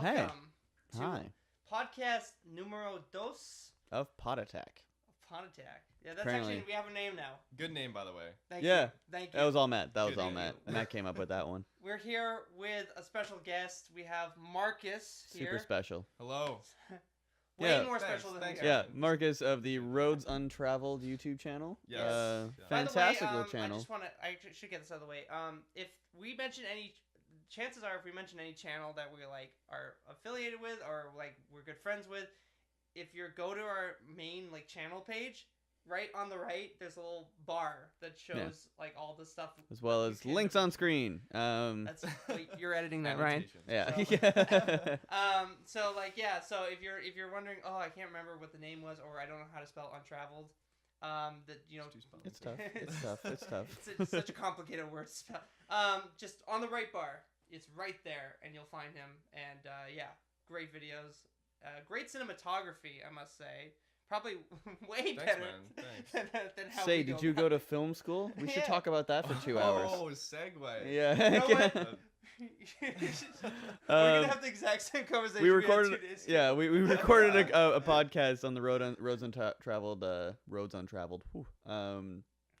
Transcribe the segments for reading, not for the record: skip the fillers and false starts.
Welcome to Hi. podcast numero dos Of Vod Attack. of Vod Attack. Yeah, that's Apparently. actually, we have a name now. Good name, by the way. Thank Yeah. you. Thank you. That was all Matt. That was Good all name. Matt. Matt came up with that one. We're here with a special guest. We have Marcus here. Super special. Hello. Way Yeah. more Thanks, special than thanks. we are. Yeah, Marcus of the Roads Untraveled YouTube channel. Yes. By the Fantastic way, little channel. I just want to. I should get this out of the way. If we mention any, chances are, if we mention any channel that we are affiliated with or we're good friends with, if you go to our main channel page, right on the right, there's a little bar that shows all the stuff As well as links on screen. That's you're editing that, Ryan. Annotations. Yeah. So so if you're wondering, oh, I can't remember what the name was, or I don't know how to spell untraveled, It's tough. It's tough. It's tough. it's such a complicated word to spell. Just on the right bar, it's right there, and you'll find him. And great videos, great cinematography, I must say. Probably way Thanks, better man. Thanks. than how Say, we did go you about go to film school? We should Yeah. talk about that for 2 hours. Oh, segue. Yeah. You know what? We're gonna have the exact same conversation we had recorded. 2 days ago. Yeah, we recorded a podcast on the Roads Untraveled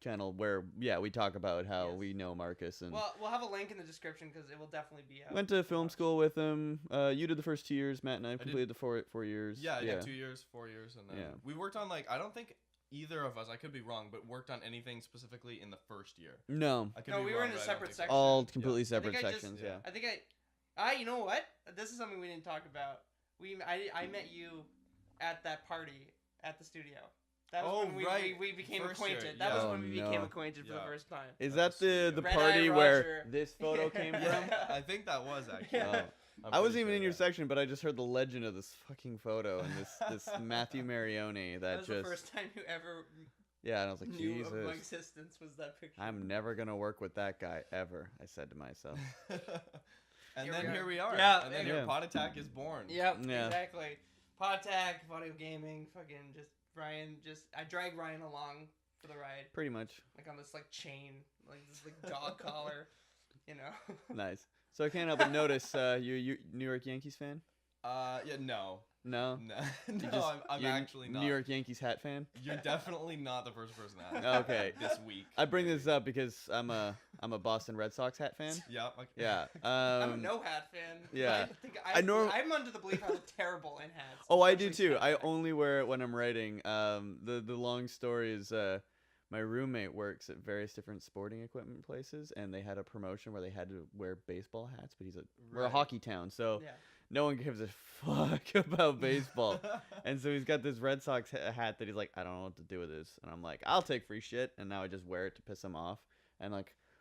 channel where we talk about how Yes. we know Marcus and Well, we'll have a link in the description because it will definitely be out. went to film school with him. You did the first 2 years. Matt and I completed the 4 years. Yeah, I did 2 years, 4 years, and then Yeah. we worked on I don't think either of us, I could be wrong, but worked on anything specifically in the first year. No, I could No, be we were wrong, in a but I don't separate think so. section. all completely I think separate I just- sections. yeah. Yeah. I think you know what? This is something we didn't talk about. I met you at that party at the studio. That was Oh, when right. we became First year, acquainted. yeah. That was Oh, when we became no. acquainted for the Yeah. first time. Is That's that the the Red party Eye where Roger. this photo came from? Yeah. I think that was actually. Yeah. Oh. I'm I wasn't pretty even sure, in your yeah. section, but I just heard the legend of this fucking photo and this Matthew Marioni That that was just the first time you ever and I was like, knew of my Jesus, existence was that picture. I'm never gonna work with that guy ever. I said to myself. And Here then we are. here we are. Yeah, And then yeah. your Vod Attack is born. Yep, Yeah. exactly. Pod Attack, audio gaming, fucking just Ryan. I drag Ryan along for the ride, Pretty much. on this chain, this dog collar, Nice. So I can't help but notice you New York Yankees fan? Yeah, no. No. No, You no, just- I'm you're actually not. New York Yankees hat fan? You're definitely not the first person to ask. Okay. This week. I bring this up because I'm a Boston Red Sox hat fan. Yeah. Okay. Yeah. I'm a no hat fan. yeah. I'm under the belief I look terrible in hats. Oh, I do especially too. I Spectre. only wear it when I'm writing. The long story is my roommate works at various different sporting equipment places, and they had a promotion where they had to wear baseball hats. But we're a Right. hockey town, so Yeah. no one gives a fuck about baseball. And so he's got this Red Sox hat that he's like, I don't know what to do with this. And I'm like, I'll take free shit. And now I just wear it to piss him off. And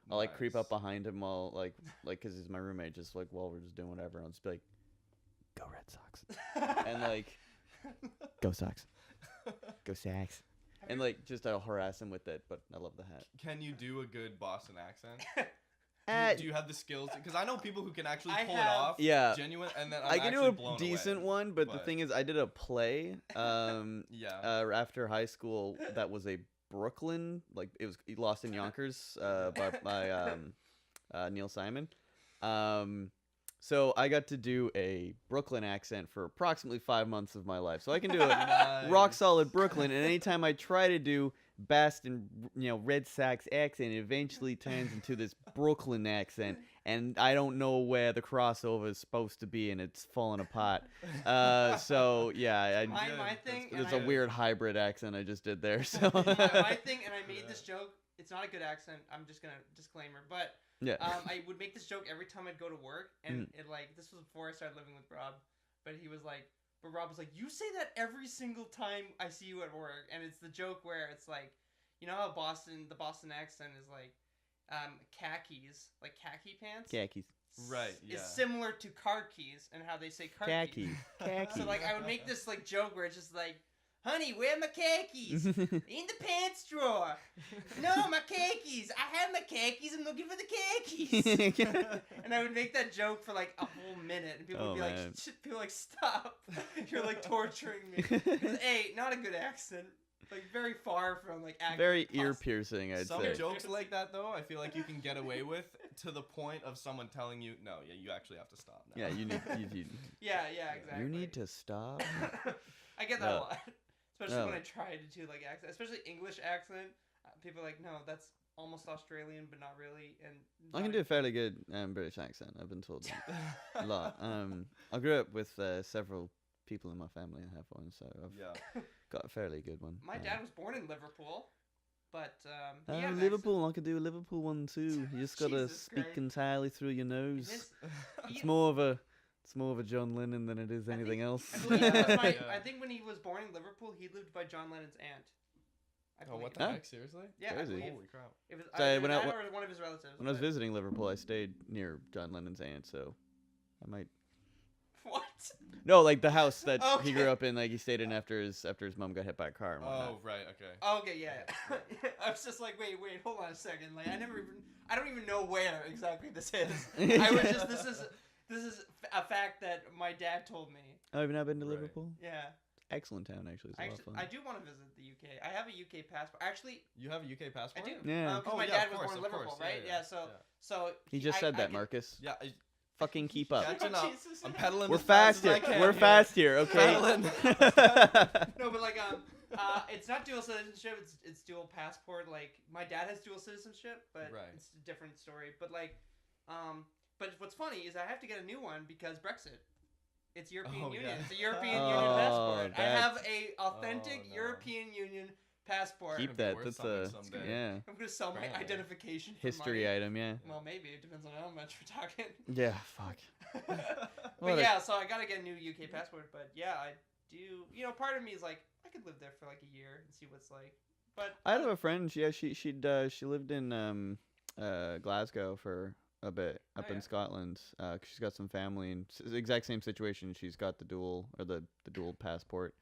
I'll creep up Nice. behind him while cause he's my roommate. Just while we're just doing whatever. And I'll just be like, go Red Sox. And go Sox. Go Sox. And just I'll harass him with it. But I love the hat. Can you do a good Boston accent? Uh, Do you have the skills? Because I know people who can actually I pull have- it off. Yeah. Genuine, and then I can do actually a blown decent away. one, but the but- thing is, I did a play Yeah. after high school that was a Brooklyn, it was Lost in Yonkers by Neil Simon. So I got to do a Brooklyn accent for approximately 5 months of my life. So I can do a Nice. rock solid Brooklyn, and anytime I try to do Boston, Red Sox accent, it eventually turns into this Brooklyn accent, and I don't know where the crossover is supposed to be, and it's falling apart. So yeah, My thing. and there's I- a weird hybrid accent I just did there. So my thing, and I made this joke. It's not a good accent. I'm just gonna disclaimer, but yeah, I would make this joke every time I'd go to work, and this was before I started living with Rob, but Rob was like, you say that every single time I see you at work, and it's the joke where it's you know how the Boston accent is khakis, khaki pants. khakis, Right. Yeah. Is similar to car keys and how they say car keys. khakis. So I would make this joke where it's just honey, where are my khakis? In the pants drawer. No, my khakis. I have my khakis. I'm looking for the khakis. And I would make that joke for a whole minute, and people would be man. people stop. You're torturing me. 'Cause, A, not a good accent. like very far from like accurate Very possible. ear piercing, I'd Some say. jokes like that, though, I feel like you can get away with to the point of someone telling you, no, yeah, you actually have to stop now. Yeah, you need Yeah, exactly. you need to stop. I get that a No. lot, especially No. when I try to do like accent, especially English accent. People are like, no, that's almost Australian, but not really. And I can do a fairly good British accent. I've been told a lot. I grew up with several people in my family that have one, so I've Yeah. got a fairly good one. My dad was born in Liverpool, but he had an Liverpool. I could do a Liverpool one too. You just gotta Jesus speak Christ. entirely through your nose. He- It's more of a John Lennon than it is anything else. I believe it was Yeah. I think when he was born in Liverpool, he lived by John Lennon's aunt. I Oh, what believe. the Huh? heck? Seriously? Yeah, I Crazy. believe Holy crap. it was So either when that or one of his relatives. When I was but- visiting Liverpool, I stayed near John Lennon's aunt, so I might. What? No, like the house that he Okay. grew up in, like he stayed in after his mom got hit by a car and whatnot. Oh, right, okay. Okay, yeah. I was just like, wait, hold on a second. Like, I don't even know where exactly this is. I was just, this is a fact that my dad told me. Oh, have you not been to Right. Liverpool? Yeah. Excellent town, actually. It's a lot of fun. I do want to visit the UK. I have a UK passport. Actually, You have a UK I passport? do. Yeah. Because Oh, my yeah, dad of was course, born in of Liverpool, course. right? Yeah, So He just said that, get- Marcus. Yeah, Fucking keep up. catching up. Jesus. I'm pedaling We're as fast fast as I here. can We're here. fast here, okay? Pedaling. No, but like it's not dual citizenship. It's dual passport. Like my dad has dual citizenship, but Right. it's a different story. But like, but what's funny is I have to get a new one because Brexit. It's European Oh, Union. yeah. It's a European Oh, Union passport. I that's- have a authentic no. European Union passport. Keep Gonna be that. worth That's something someday. yeah, I'm gonna sell my Apparently. identification. For history money. item. Yeah. Well, maybe it depends on how much we're talking. Yeah. Fuck. But What a- yeah, so I gotta get a new UK passport. But yeah, I do. You know, part of me is like, I could live there for like a year and see what's like. But I have a friend. She lived in Glasgow for a bit up Oh, in yeah. Scotland. 'Cause she's got some family and the exact same situation. She's got the dual passport.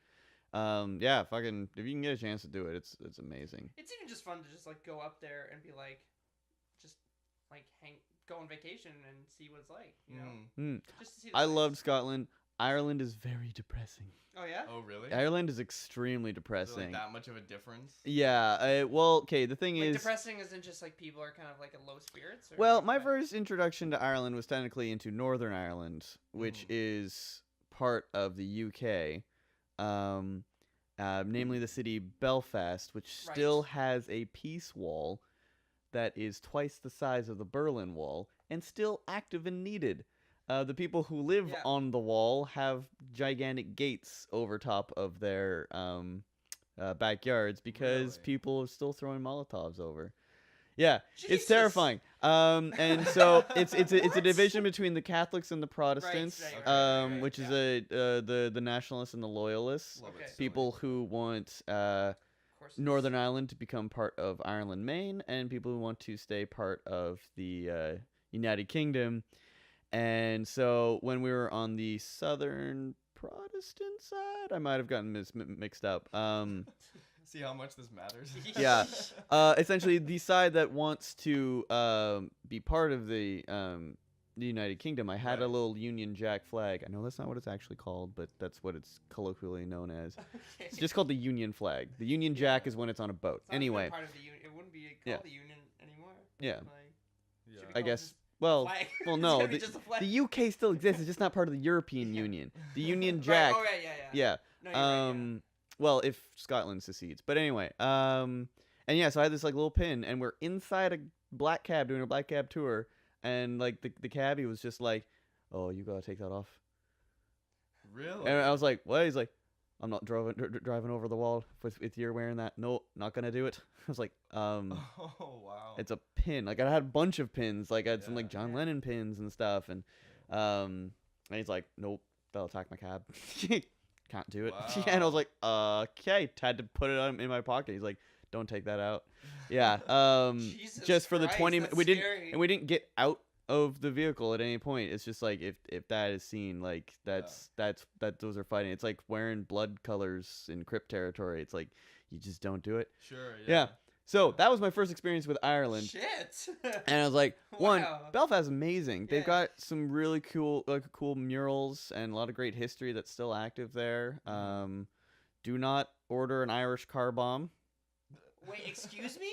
Yeah, fucking. If you can get a chance to do it, it's amazing. it's even just fun to just like go up there and be like, just like go on vacation and see what it's like. You know, Mm. just to see. The I sights. loved Scotland. Ireland is very depressing. Oh yeah. Oh, really? Ireland is extremely Is it, depressing. like that much of a difference? Yeah. Well, okay. The thing Like is, depressing isn't just like people are kind of like in low spirits. Or well, like my what? first introduction to Ireland was technically into Northern Ireland, which is part of the UK, namely the city Belfast, which Right. still has a peace wall that is twice the size of the Berlin Wall and still active and needed. The people who live Yeah. on the wall have gigantic gates over top of their backyards because Really? people are still throwing Molotovs over. Yeah, Jesus. it's terrifying. And so it's a What? division between the Catholics and the Protestants, right, which is yeah. the nationalists and the loyalists. Love it Okay. silly. People who want Of course. Northern Ireland to become part of Ireland, Maine, and people who want to stay part of the United Kingdom. And so when we were on the Southern Protestant side, I might have gotten mixed up. See how much this matters? Yeah. Essentially, the side that wants to be part of the United Kingdom, I had a Right. little Union Jack flag. I know that's not what it's actually called, but that's what it's colloquially known as. Okay. It's just called the Union flag. The Union Jack is when it's on a boat. It's not even Anyway, part of the union. It wouldn't be called Yeah. the union anymore. Yeah. Like, Yeah. should be I called guess. just Well, flag. well, It's no. gonna be just a flag. The UK still exists. It's just not part of the European Yeah. Union. The Union Right, Jack. Oh yeah. Yeah. No, you're right, Well, if Scotland secedes. But anyway, and yeah, so I had this like little pin, and we're inside a black cab doing a black cab tour, and like the cabbie was just like, "Oh, you gotta take that off." Really? And I was like, "What?" He's like, "I'm not driving over the wall if you're wearing that. No, not gonna do it." I was like, Oh, wow. It's a pin. Like I had a bunch of pins. Like I had some like Yeah. John Lennon pins and stuff, and he's like, "Nope, that'll attack my cab." Can't do it. And I was Wow. like, okay. Had to put it in my pocket. He's like, don't take that out. Yeah. Jesus just for the Christ, 20 that's we didn't scary. and we didn't get out of the vehicle at any point. It's just like if that is seen, like that's those are fighting. It's like wearing blood colors in Crip territory. It's like you just don't do it. Sure, Yeah. So that was my first experience with Ireland. Shit. And I was like, one, Wow. Belfast is amazing. They've Yeah. got some really cool murals and a lot of great history that's still active there. Do not order an Irish car bomb. Wait, excuse me?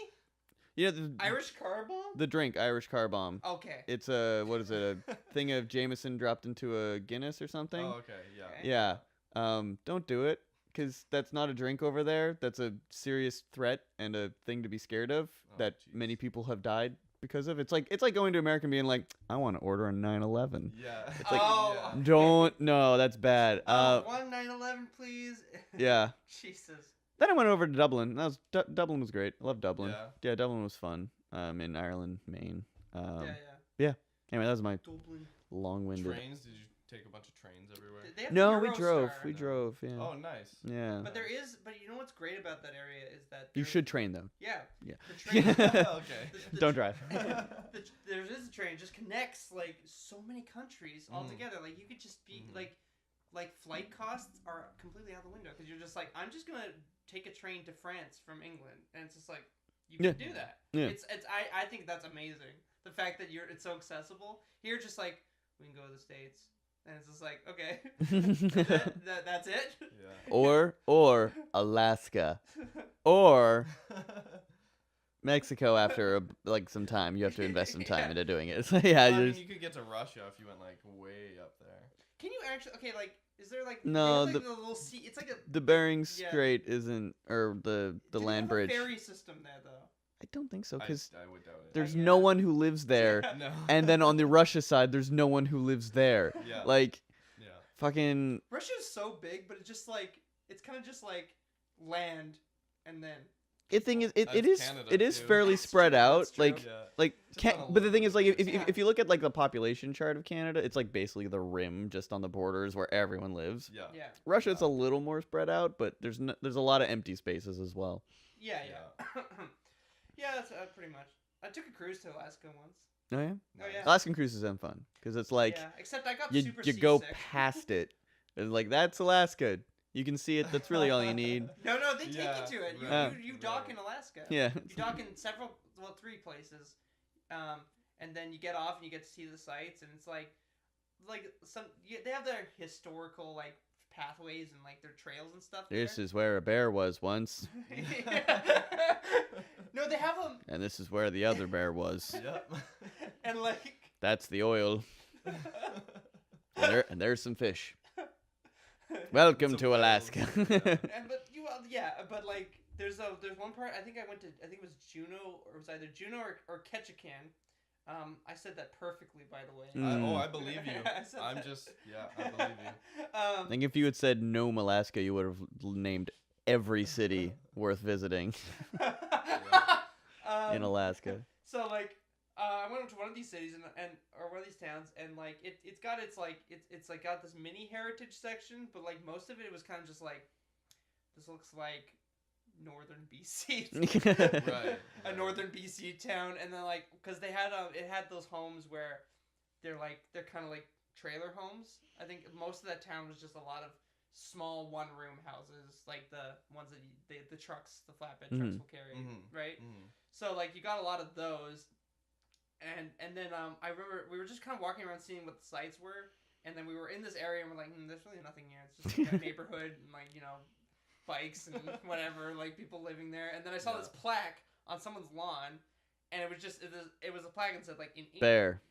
You know, Irish car bomb? the drink Irish car bomb. Okay. It's a what is it? A thing of Jameson dropped into a Guinness or something. Oh, okay, yeah. Okay. Yeah. Don't do it because that's not a drink over there. That's a serious threat and a thing to be scared of that jeez. many people have died because of. It's like going to America and being like, I want to order a 911. Yeah. It's like, Oh. yeah. Don't. No, that's bad. One 911, please. Yeah. Jesus. Then I went over to Dublin. That was Dublin was great. I love Dublin. Yeah. Yeah, Dublin was fun. In Ireland, Maine. Yeah. Anyway, that was my Dublin. long-winded. Trains? Did you take a bunch of trains everywhere? They have No, the we drove. Eurostar, We though. drove. Yeah. Oh, nice. Yeah. But you know what's great about that area is that You there's- should train though. Yeah. Yeah. The train. Okay. Don't drive. There is a train just connects like so many countries all Mm. together. Like you could just be Mhm. like flight costs are completely out the window because you're just like, I'm just gonna take a train to France from England, and it's just like you can Yeah. do that. Yeah. I think that's amazing. The fact that it's so accessible here, just like we can go to the States, and it's just like okay, that's it. Yeah. or Alaska or Mexico after some time. You have to invest some time Yeah. into doing it. Well, Yeah. I you're mean, just- you could get to Russia if you went like way up there. Can you actually? Okay, like, is there like No, they have, the- like, a little sea? It's like a. the Bering Yeah. Strait isn't, or the Do they land have bridge. A ferry system there though. I don't think so because I would doubt it. there's Yeah. no one who lives there, No. and then on the Russia side, there's no one who lives there. Yeah. Like Yeah. fucking. Russia's so big, but it's just like it's kind of just like land, and then The thing is, That's it is Canada, it is too. fairly That's spread true, out. that's true. Like Yeah. like Just on a but the thing is, like little if bit. if you look at like the population chart of Canada, it's like basically the rim just on the borders where everyone lives. Yeah. yeah, Russia's a little more spread out, but there's a lot of empty spaces as well. yeah. Yeah, that's pretty much. I took a cruise to Alaska once. Oh yeah, Oh, yeah. Alaskan cruises are fun because it's like yeah, except I got you super you go seasick. past it, and like that's Alaska. You can see it. That's really all you need. No, they take Yeah, you to it. right, You dock right. in Alaska. Yeah. You dock in three places, and then you get off and you get to see the sights, and it's like they have their historical like pathways and like their trails and stuff. This there. is where a bear was once, No, they have them, and this is where the other bear was. Yep. and like That's the oil, and there's some fish. Welcome Some to whales. Alaska. but like there's one part I think it was Juneau, or it was either Juneau or Ketchikan. I said that perfectly, by the way. Mm. I believe you. I said I that. believe you. I think if you had said Nome, Alaska, you would have named every city worth visiting in Alaska. So like, I went up to one of these cities or one of these towns, and like it's got got this mini heritage section, but like most of it was kind of just like, this looks like northern BC. Right. A northern BC town, and then like because they had it had those homes where they're kind of like trailer homes. I think most of that town was just a lot of small one-room houses, like the ones that the trucks, the flatbed trucks will carry, right? Mhm. So like you got a lot of those, and then I remember we were just kind of walking around seeing what the sites were, and then we were in this area and we're like, there's really nothing here. It's just like a neighborhood and like bikes and whatever, like people living there. And then I saw this plaque on someone's lawn, and it was a plaque and said like in Bear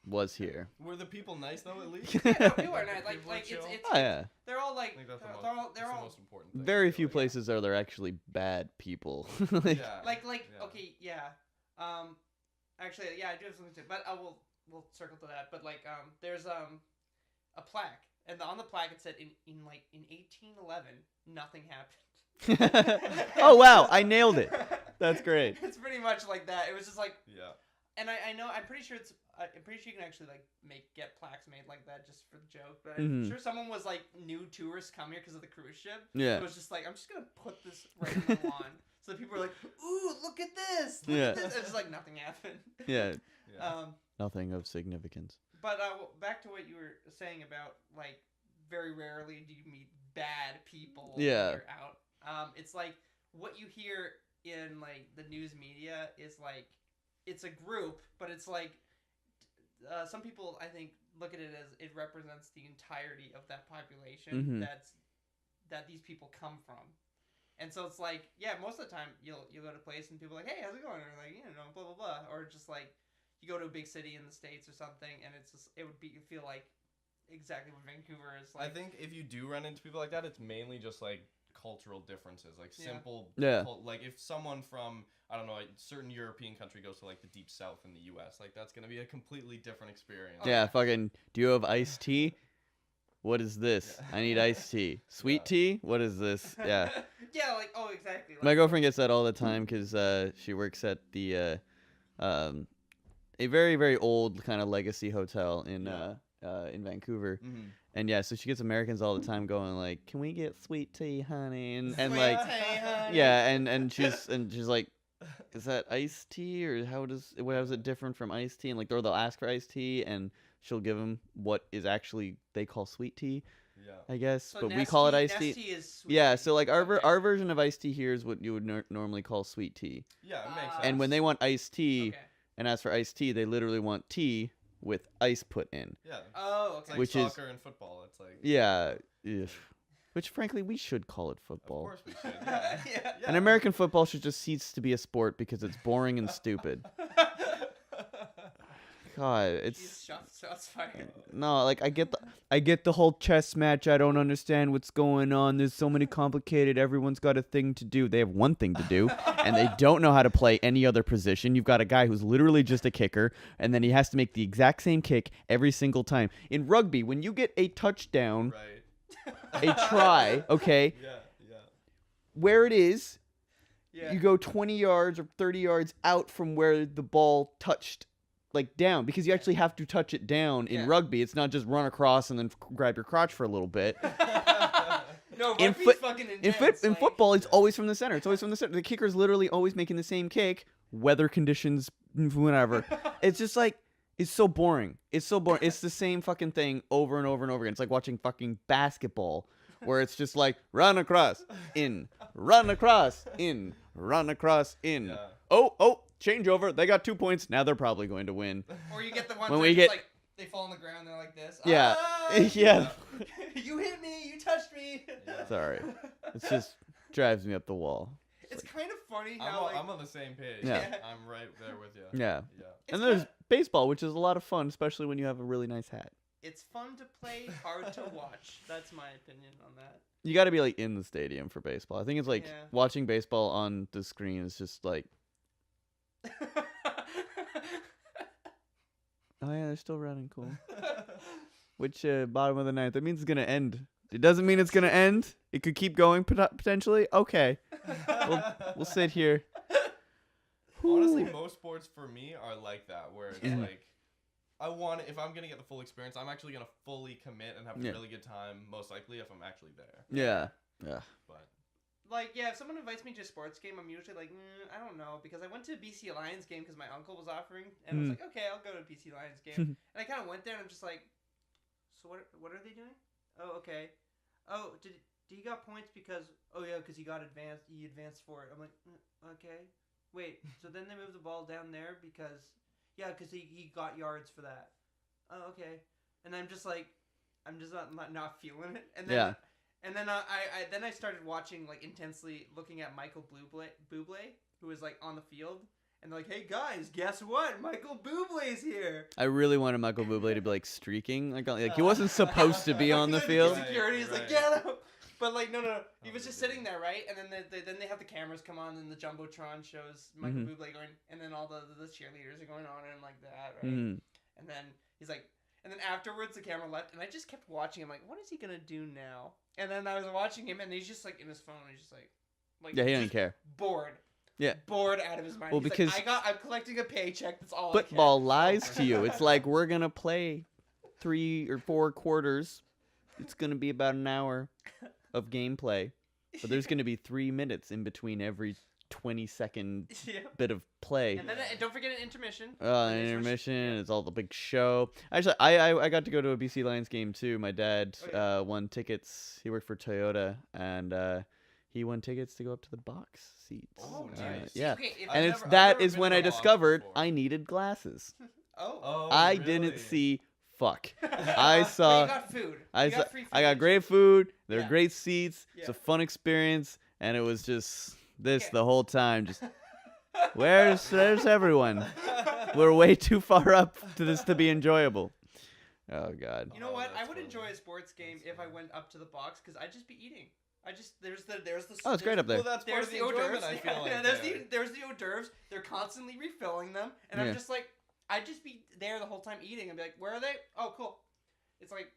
was here. Were the people nice though at least? Yeah, no, people are nice. People are Like chill? it's Oh yeah. they're all like I think that's the they're all most important thing. Very I feel few like. places are there actually bad people. Like, Yeah. like Yeah. okay, yeah. Actually, yeah, I do have something to, but we'll circle to that. But like there's a plaque, and on the plaque it said in 1811 nothing happened. Oh wow, I nailed it. That's great. It's pretty much like that. It was just like, Yeah. and I know I'm pretty sure you can actually like get plaques made like that just for the joke. But Mhm. I'm sure someone was like new tourists come here because of the cruise ship. Yeah. It was just like, I'm just gonna put this right in the lawn, so that people are like, ooh, look at this. Look Yeah. at this. It's just like nothing happened. Yeah. Yeah. Nothing of significance. But back to what you were saying about like very rarely do you meet bad people Yeah. when you're out. It's like what you hear in like the news media is like it's a group, but it's like some people I think look at it as it represents the entirety of that population Mhm. that these people come from. And so it's like, yeah, most of the time you'll go to a place and people are like, hey, how's it going? Or like, you know, blah blah blah. Or just like you go to a big city in the States or something, and it's just, it feel like exactly what Vancouver is like. I think if you do run into people like that, it's mainly just like cultural differences, like simple. Yeah. Like if someone from, I don't know, a certain European country goes to like the deep south in the U.S., like that's gonna be a completely different experience. Yeah, fucking. Do you have iced tea? What is this? Yeah. I need iced tea. Sweet tea? What is this? Yeah. Yeah, like, oh, exactly. Like, My girlfriend gets that all the time because she works at the a very, very old kind of legacy hotel in Vancouver. Mm-hmm. And yeah, so she gets Americans all the time going like, "Can we get sweet tea, honey?" And Sweet like, tea, honey. yeah, and she's like, "Is that iced tea or how is it different from iced tea?" And like, they'll ask for iced tea, and she'll give them what is actually they call sweet tea, Yeah. I guess, So but we call it iced Nestea tea. is sweet Yeah, tea. so like Okay. our version of iced tea here is what you would normally call sweet tea. Yeah, it makes sense. And when they want iced tea Okay. and ask for iced tea, they literally want tea with ice put in. yeah, Oh, it's okay. like Which is- soccer and football. It's like Yeah, ugh. Which frankly we should call it of football. course we should. Yeah. Yeah. And American football should just cease to be a sport because it's boring and stupid. God, it's Jeez, shots fired. no, like I get the whole chess match. I don't understand what's going on. There's so many complicated. Everyone's got a thing to do. They have one thing to do, and they don't know how to play any other position. You've got a guy who's literally just a kicker, and then he has to make the exact same kick every single time. In rugby, when you get a touchdown, Right. a try, okay, Yeah. Yeah. where it is, Yeah. you go 20 yards or 30 yards out from where the ball touched, like down, because you actually have to touch it down in Yeah. rugby. It's not just run across and then grab your crotch for a little bit. No, In rugby's foot- fucking In, intense. in like- football, it's always from the center. It's always from the center. The kicker's literally always making the same kick, weather conditions, whatever. It's just like, it's so boring. It's so boring. It's the same fucking thing over and over and over again. It's like watching fucking basketball, where it's just like, run across, in, run across, in, run across, in. Yeah. Oh, changeover. They got 2 points. Now they're probably going to win. Or you get the ones When where we it's get- like they fall on the ground and they're like this. Yeah. Ah! Yeah. You hit me. You touched me. Yeah. Sorry. It's just drives me up the wall. It's kind of funny I'm, how like, I'm on the same page. Yeah. I'm right there with you. Yeah. Yeah. it's And there's fun- baseball, which is a lot of fun, especially when you have a really nice hat. it's fun to play, hard to watch. That's my opinion on that. You got to be like in the stadium for baseball. I think it's like Yeah. watching baseball on the screen is just like, oh yeah, they're still running, cool. Which bottom of the ninth? That means it's gonna end. It doesn't mean it's gonna end. It could keep going potentially. Okay, we'll sit here. Honestly, Whew. most sports for me are like that, where it's Yeah. like, if I'm gonna get the full experience, I'm actually gonna fully commit and have a Yeah. really good time. Most likely, if I'm actually there. Yeah. But Like, yeah, if someone invites me to a sports game, I'm usually like, I don't know, because I went to a BC Lions game because my uncle was offering, and I was like, okay, I'll go to a BC Lions game. And I kind of went there, and I'm just like, so what are they doing? Oh, okay. Oh, did he got points because, oh yeah, because he advanced for it. I'm like, okay. Wait, so then they moved the ball down there because, yeah, because he got yards for that. Oh, okay. And I'm just like, I'm just not feeling it. And then, Yeah. And then I started watching, like, intensely, looking at Michael Bublé, who was like on the field, and they're like, hey guys, guess what? Michael Bublé's here. I really wanted Michael Bublé to be like streaking, like he wasn't supposed to be on the field. Security is like, Right. get him. But like, no. He Oh, was just they sitting there, right? And then they have the cameras come on, and the jumbotron shows Michael Mhm. Bublé going, and then all the cheerleaders are going on and like that, right? Mm. And then he's like, and then afterwards the camera left, and I just kept watching him, like, what is he gonna do now? And then I was watching him, and he's just like in his phone, and he's just like Yeah, he doesn't just care. bored. Yeah. Bored out of his mind. Well, He's because like, I'm collecting a paycheck. That's all. Football I can. lies to you. It's like we're gonna play 3 or 4 quarters. It's gonna be about an hour of gameplay, but there's gonna be 3 minutes in between every 20-second Yeah. bit of play. And then don't forget an intermission. Intermission. It's all the big show. Actually, I got to go to a BC Lions game too. My dad Oh, yeah. won tickets. He worked for Toyota, and he won tickets to go up to the box seats. Oh, dude. See, yeah. okay, if- I've And never- I've that never is been when to I a box discovered before. I needed glasses. oh. Oh, I really? didn't see fuck. But you got food. I You saw, got free food. I got great food. There were Yeah. great seats. It's a Yeah. fun experience, and it was just this Okay. the whole time. Just where's everyone? We're way too far up to this to be enjoyable. Oh God. You know Oh, what? I that's would funny. enjoy a sports game if I went up to the box because I'd just be eating. There's the Oh, it's great up there. Well, that's part There's of the the hors enjoyment, d'oeuvres. I feel like. There's the hors d'oeuvres. They're constantly refilling them, and Yeah. I'm just like, I'd just be there the whole time eating and be like, where are they? Oh, cool. It's like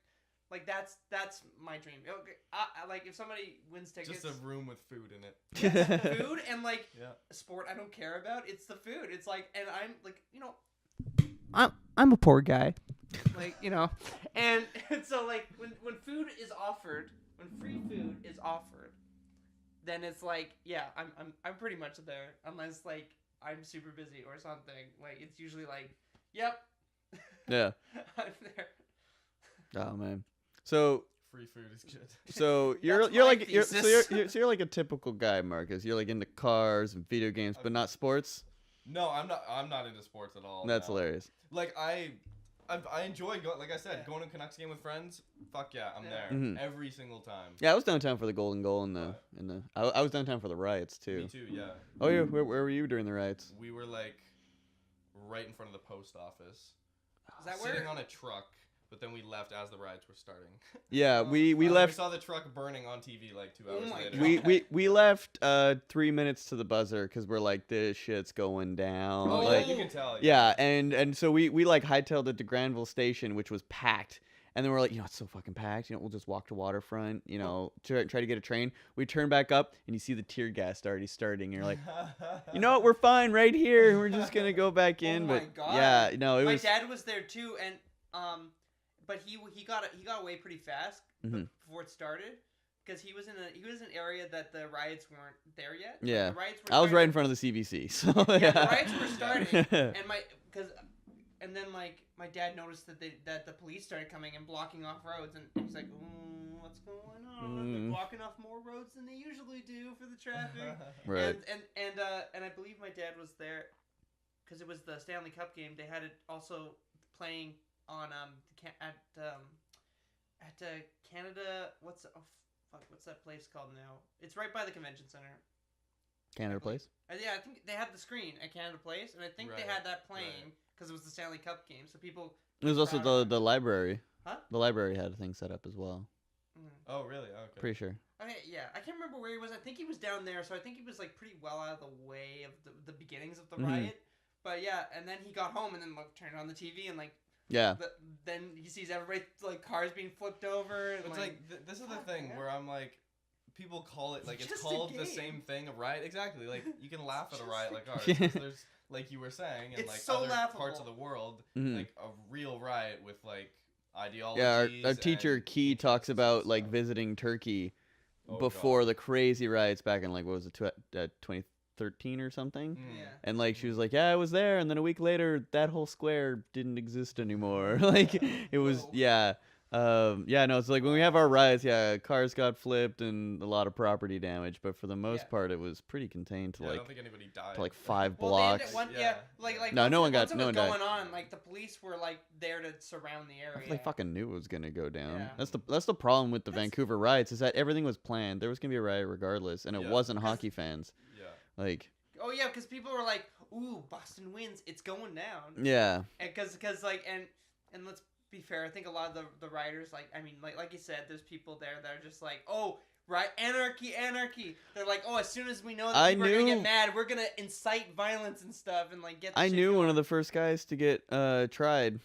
that's my dream. Okay, like if somebody wins tickets, Just a room with food in it. food and like Yeah. a sport I don't care about. It's the food. It's like, and I'm like, I'm a poor guy, like and so like when food is offered, when free food is offered, then it's like, yeah, I'm pretty much there unless like I'm super busy or something. Like it's usually like, yep, Yeah. I'm there. Oh man. So Free food is good. you're That's my like thesis. you're like a typical guy, Marcus. You're like into cars and video games, but not sports. No, I'm not. I'm not into sports at all. That's no. hilarious. Like I enjoy going. Like I said, Yeah. going to a Canucks game with friends. Fuck yeah, I'm Yeah. there Mhm. every single time. Yeah, I was downtown for the Golden Goal and What? I was downtown for the riots too. Me too. Yeah. Oh yeah, where were you during the riots? We were like right in front of the post office, Is that sitting where? on a truck. But then we left as the riots were starting. Yeah, Oh, we We left. saw the truck burning on TV like 2 Oh hours my later. God. We left 3 minutes to the buzzer because we're like, this shit's going down. Oh, like yeah, you can tell. yeah, and so we like hightailed it to Granville Station, which was packed. And then we're like, it's so fucking packed. We'll just walk to Waterfront. Try to get a train. We turn back up, and you see the tear gas already starting. And you're like, you know what? We're fine right here. We're just gonna go back in. Oh but my God. yeah, no, it My was. dad was there too, and but he got away pretty fast Mhm. before it started because he was in an area that the riots weren't there yet. Like, Yeah. the riots were I was right in starting- front of the CBC. So Yeah, the riots were starting, yeah. and then like my dad noticed that the police started coming and blocking off roads, and he's like, what's going on? They're blocking off more roads than they usually do for the traffic. Right. And I believe my dad was there because it was the Stanley Cup game. They had it also playing on Canada. What's that place called now? It's right by the convention center. Canada Place. Yeah, I think they had the screen at Canada Place, and I think they Right, had that playing because it was the Stanley Cup game. So people. It was also crowd the library. Huh? The library had a thing set up as well. Oh really? Oh, okay. Pretty sure. Okay, yeah, I can't remember where he was. I think he was down there, so I think he was like pretty well out of the way of the beginnings of the Mhm. riot. But yeah, and then he got home and then turned on the TV and like Yeah. then he sees everybody like cars being flipped over. And, It's like this is the fuck, thing man. where I'm like, people call it like it's Just a called the game. same thing, a riot. Exactly. Like you can laugh at a just riot a like ours. game. 'Cause there's like you were saying, in It's like so other parts laughable. of the world, Mhm. like a real riot with like ideologies. Yeah, our teacher and Key talks interests and about like stuff. visiting Turkey Oh, before God. the crazy riots back in like what was it 2013 or something. Mm. Yeah. And like she was like, yeah, I was there, and then a week later, that whole square didn't exist anymore. Like it was, Whoa. yeah, yeah. No, it's like when we have our riots, yeah, cars got flipped and a lot of property damage, but for the most Yeah. part, it was pretty contained to Yeah, I like don't think anybody died. to like 5 Well, blocks. yeah, like No, no one once got- it no was one died. going on. Like the police were like there to surround the area. They fucking knew it was gonna go down. Yeah. That's the problem with the That's- Vancouver riots is that everything was planned. There was gonna be a riot regardless, and it Yeah. wasn't hockey fans. Yeah. Like, Oh yeah, because people were like, "Ooh, Boston wins, it's going down." yeah, And because like and let's be fair, I think a lot of the writers like you said, there's people there that are just like, "Oh, right, anarchy." They're like, "Oh, as soon as we know that I people are gonna knew- get mad, we're gonna incite violence and stuff and like get." The I shit knew one going." of the first guys to get tried.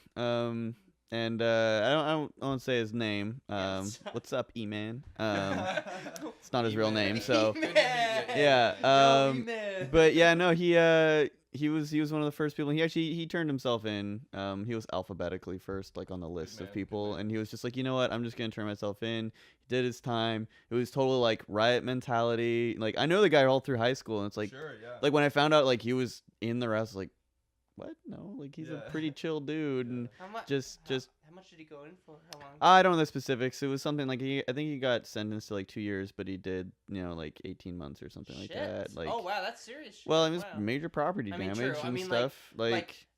And I won't say his name. Yes. What's up, E-Man? It's not his real name, so E-Man. yeah. No, E-Man. But yeah, no, he was one of the first people. He turned himself in. He was alphabetically first, like on the list man, of good people, man. and he was just like, you know what, I'm just gonna turn myself in. He did his time. It was total like riot mentality. Like I know the guy all through high school, and it's like sure, yeah. like when I found out like he was in the rest, like what? No, like he's a Yeah. pretty chill dude, and How mu- just how much did he go in for? How long? I don't know the specifics. It was something like I think he got sentenced to like 2 years, but he did, like 18 months or something like that. Like, oh wow, that's serious shit. well, it was Wow. major property I mean, damage true. I and mean, stuff.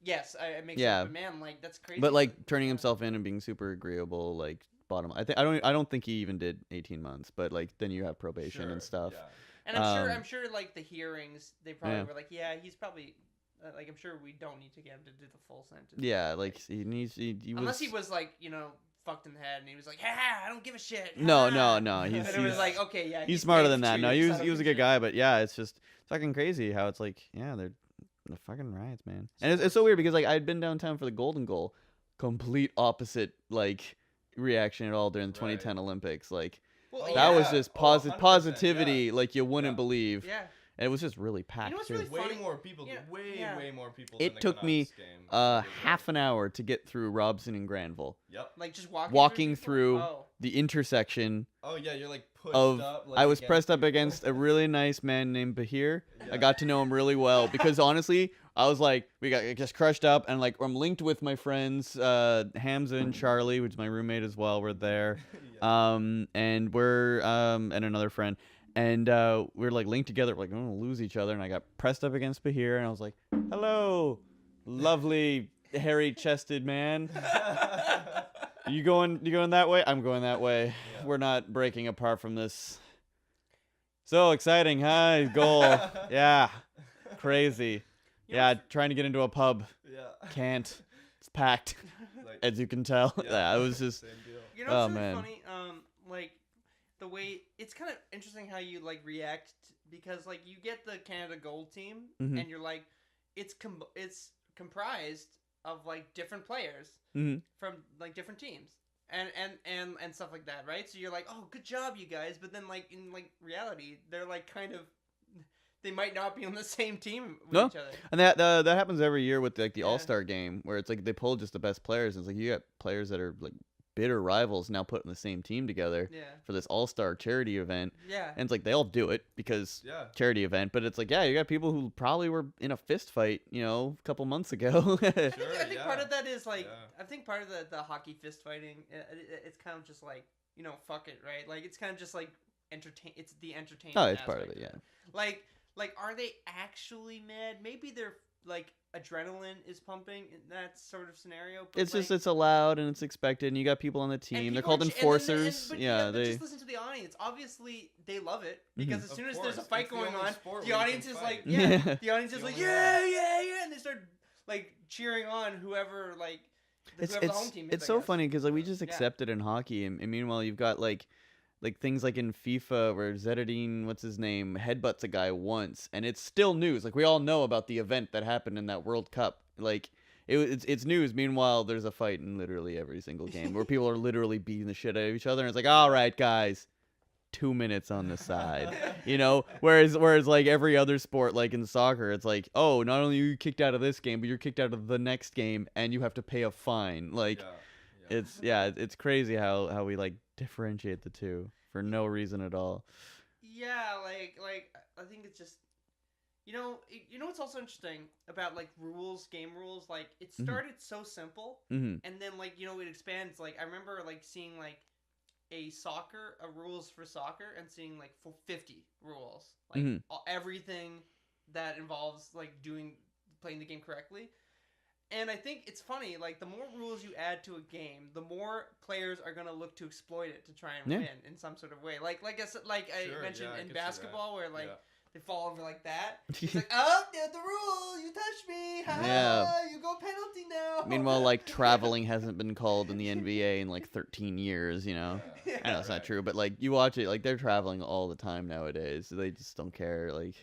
yes, it makes Yeah. sense, but man, like that's crazy. But like turning himself in and being super agreeable, like bottom. I don't think he even did 18 months, but like then you have probation and stuff. Yeah. And I'm sure, like the hearings, they probably were like, yeah, he's probably. Like I'm sure we don't need to get him to do the full sentence. Yeah, like he needs. He unless he was like fucked in the head and he was like, ha, I don't give a shit. No. He's, and it was like, okay, yeah, he's smarter than safe that. to No, you, he was a good guy, but yeah, it's just fucking crazy how it's like, yeah, they're the fucking riots, man. And it's so weird because like I'd been downtown for the Golden Goal, complete opposite like reaction at all during the 2010 Olympics. Like that was just positivity like you wouldn't believe. Yeah. And it was just really packed. You know what's really way funny? more people. Way more people. It took me half an hour to get through Robson and Granville. Yep. Like just walking. Walking through the intersection. Oh yeah, you're like pushed up. Like, I was pressed up against a really nice man named Bahir. Yeah. I got to know him really well because honestly, I was like, we got just crushed up, and like I'm linked with my friends, Hamza and Charlie, which is my roommate as well. We're there, and we're and another friend. And we were like linked together, like we're gonna lose each other. And I got pressed up against Bahir, and I was like, "Hello, lovely hairy-chested man. You going that way? I'm going that way. Yeah. We're not breaking apart from this. So exciting, huh? Goal, yeah, crazy, Trying to get into a pub, can't. It's packed, as you can tell. Yeah, it was just. You know what's really funny? Like. The way it's kind of interesting how you like react because like you get the Canada Gold team and you're like it's comprised of like different players from like different teams and stuff like that, right? So you're like, oh, good job, you guys, but then like in like reality they're like kind of they might not be on the same team with each other. And that happens every year with like the All-Star game where it's like they pull just the best players and it's like you got players that are like bitter rivals now putting the same team together for this all-star charity event. Yeah. And it's like they all do it because charity event, but it's like, you got people who probably were in a fist fight, a couple months ago. I think part of that is like, I think part of the hockey fist fighting, it's kind of just like, fuck it, right? Like it's kind of just like it's the entertainment. Oh, it's part of it, yeah. Like are they actually mad? Maybe they're like adrenaline is pumping in that sort of scenario. But it's like, just it's allowed and it's expected, and you got people on the team. They're called enforcers. But they just listen to the audience. Obviously, they love it because as soon as there's a fight going on, the audience is like, the audience is like, yeah, and they start like cheering on whoever like whoever the home team is. It's so funny because like we just accept it in hockey, and meanwhile you've got like things like in FIFA where Zinedine, what's his name, headbutts a guy once, and it's still news. Like we all know about the event that happened in that World Cup. Like it's news. Meanwhile, there's a fight in literally every single game where people are literally beating the shit out of each other, and it's like, all right, guys, 2 minutes on the side, Whereas like every other sport, like in soccer, it's like, oh, not only are you kicked out of this game, but you're kicked out of the next game, and you have to pay a fine. Like, it's crazy how we like differentiate the two for no reason at all. Yeah, like I think it's just what's also interesting about like game rules, like it started so simple and then like it expands. Like I remember like seeing like a rules for soccer and seeing like 50 rules, like everything that involves like playing the game correctly. And I think it's funny, like, the more rules you add to a game, the more players are going to look to exploit it to try and win in some sort of way. Like I mentioned in basketball where, like, they fall over like that. It's like, oh, the rule, you touched me. You go penalty now. Meanwhile, like, traveling hasn't been called in the NBA in, like, 13 years, I know it's not true, but, like, you watch it, like, they're traveling all the time nowadays. So they just don't care, like.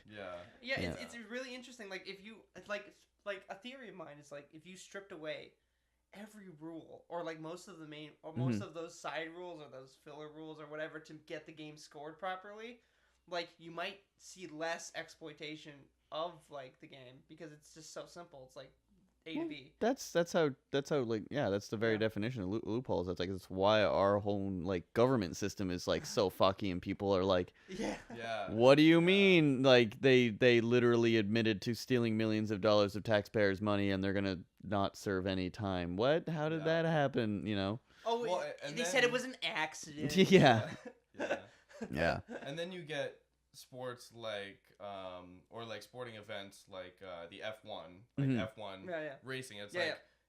It's really interesting. Like, if you, like a theory of mine is like if you stripped away every rule or like most of those side rules or those filler rules or whatever to get the game scored properly, like you might see less exploitation of like the game because it's just so simple. It's like A to B. That's how like that's the very definition of loopholes. That's why our whole like government system is like so fucky, and people are like, Yeah. what do you mean? Like they literally admitted to stealing millions of dollars of taxpayers' money, and they're gonna not serve any time. What? How did that happen? You know? Oh, Well, they said it was an accident. Yeah. Yeah. Yeah. And then you get sports like or like sporting events like the F1, like F1 racing. It's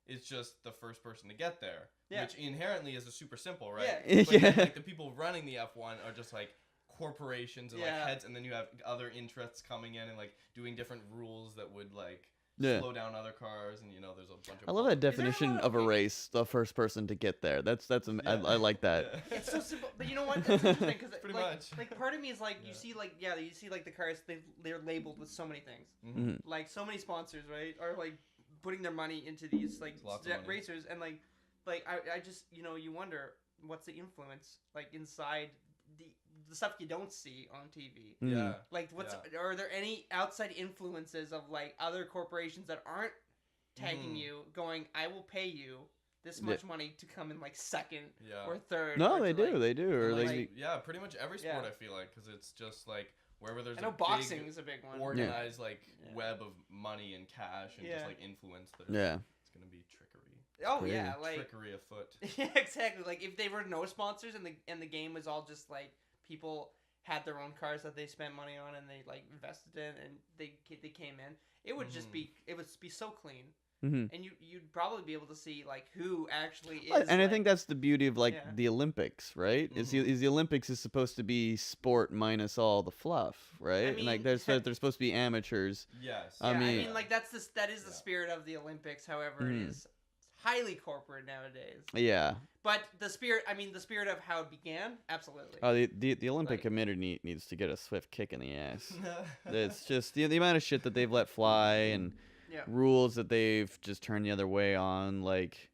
it's just the first person to get there, which inherently is a super simple, right? Yeah. But then, like the people running the F1 are just like corporations and like heads, and then you have other interests coming in and like doing different rules that would like slow down other cars, and there's a bunch of. I love that definition of a race. The first person to get there. I like that. Yeah. It's so simple, but you know what? That's interesting because Pretty much. Like part of me is like you see like the cars they're labeled with so many things, like so many sponsors, right? Are like putting their money into these like racers, and like I just you wonder what's the influence like inside the stuff you don't see on TV. Yeah. Like are there any outside influences of like other corporations that aren't tagging you going, I will pay you this much money to come in like second or third? No, they do. Or like, pretty much every sport I feel like, because it's just like wherever there's boxing is a big one. Organized like web of money and cash and just like influence. It's gonna be trickery. Oh yeah, like trickery afoot. Yeah, exactly. Like if they were no sponsors and the game was all just like people had their own cars that they spent money on and they like invested in and they came in, it would just be so clean. And you'd probably be able to see like who actually is. And I think that's the beauty of like the Olympics, right? Is the Olympics is supposed to be sport minus all the fluff, right? I mean, and like they're supposed to be amateurs. Yes. I mean like that is the spirit of the Olympics. However, it is highly corporate nowadays. Yeah. But the spirit of how it began, absolutely. Oh, the Olympic committee needs to get a swift kick in the ass. It's just the amount of shit that they've let fly and rules that they've just turned the other way on. Like,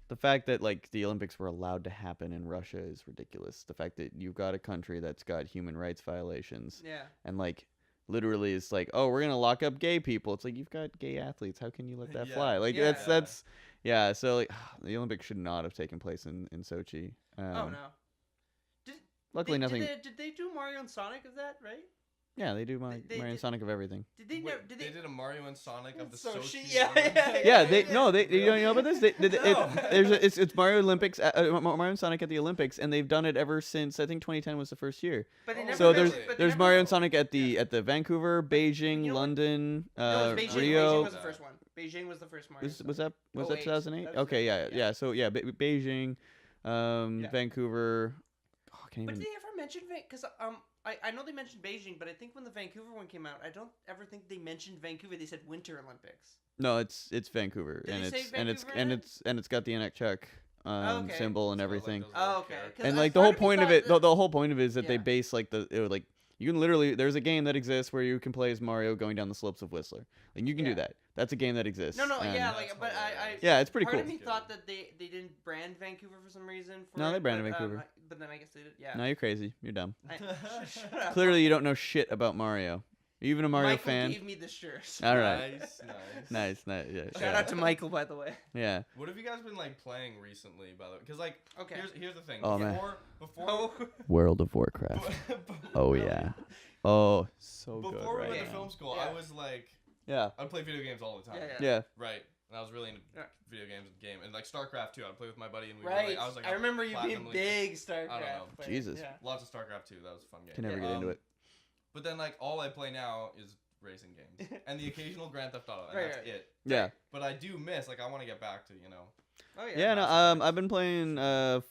the fact that like the Olympics were allowed to happen in Russia is ridiculous. The fact that you've got a country that's got human rights violations. Yeah. And like, literally, it's like, oh, we're gonna lock up gay people. It's like, you've got gay athletes. How can you let that fly? Like that's. Yeah, so like the Olympics should not have taken place in Sochi. Oh no! Luckily, nothing. Did they do Mario and Sonic of that, right? Yeah, they do Mario and Sonic of everything. They did a Mario and Sonic of the Sochi. Yeah. They you don't know about this? It's Mario Olympics, Mario and Sonic at the Olympics, and they've done it ever since I think 2010 was the first year. But they never so there's Mario and Sonic at the Vancouver, Beijing, London, Rio. Beijing was the first one. Beijing was the first Mario. Was that 2008? Okay, yeah. So Beijing, Vancouver. Did they ever mention because I know they mentioned Beijing, but I think when the Vancouver one came out, I don't ever think they mentioned Vancouver. They said Winter Olympics. No, it's Vancouver, and it's got the Inukchuk symbol and everything. Oh, okay. And like the whole point of it, the whole point of it is that they base like you can literally there's a game that exists where you can play as Mario going down the slopes of Whistler. Like you can do that. That's a game that exists. No, and but I it's pretty cool. Part of me thought that they didn't brand Vancouver for some reason. No, they branded Vancouver. But then I guess they did. Yeah. No, you're crazy. You're dumb. Shut up. Clearly, you don't know shit about Mario. Are you even a Mario fan? Michael gave me the shirt. All right. Nice. Yeah. Shout out to Michael, by the way. Yeah. What have you guys been like playing recently, by the way? Because like, here's the thing. Oh, Before World of Warcraft. Oh yeah. Oh, so good. Before we went to film school, I was like, I'd play video games all the time. Yeah. Right. And I was really into video games and like StarCraft too. I'd play with my buddy and we right. were like, I was like, I remember you being big StarCraft. I don't know. Jesus. Yeah. Lots of StarCraft too. That was a fun game. Can never get into it. But then like all I play now is racing games and the occasional Grand Theft Auto, and that's it. Yeah. But I do miss I want to get back to Oh yeah. Yeah. No. I've been playing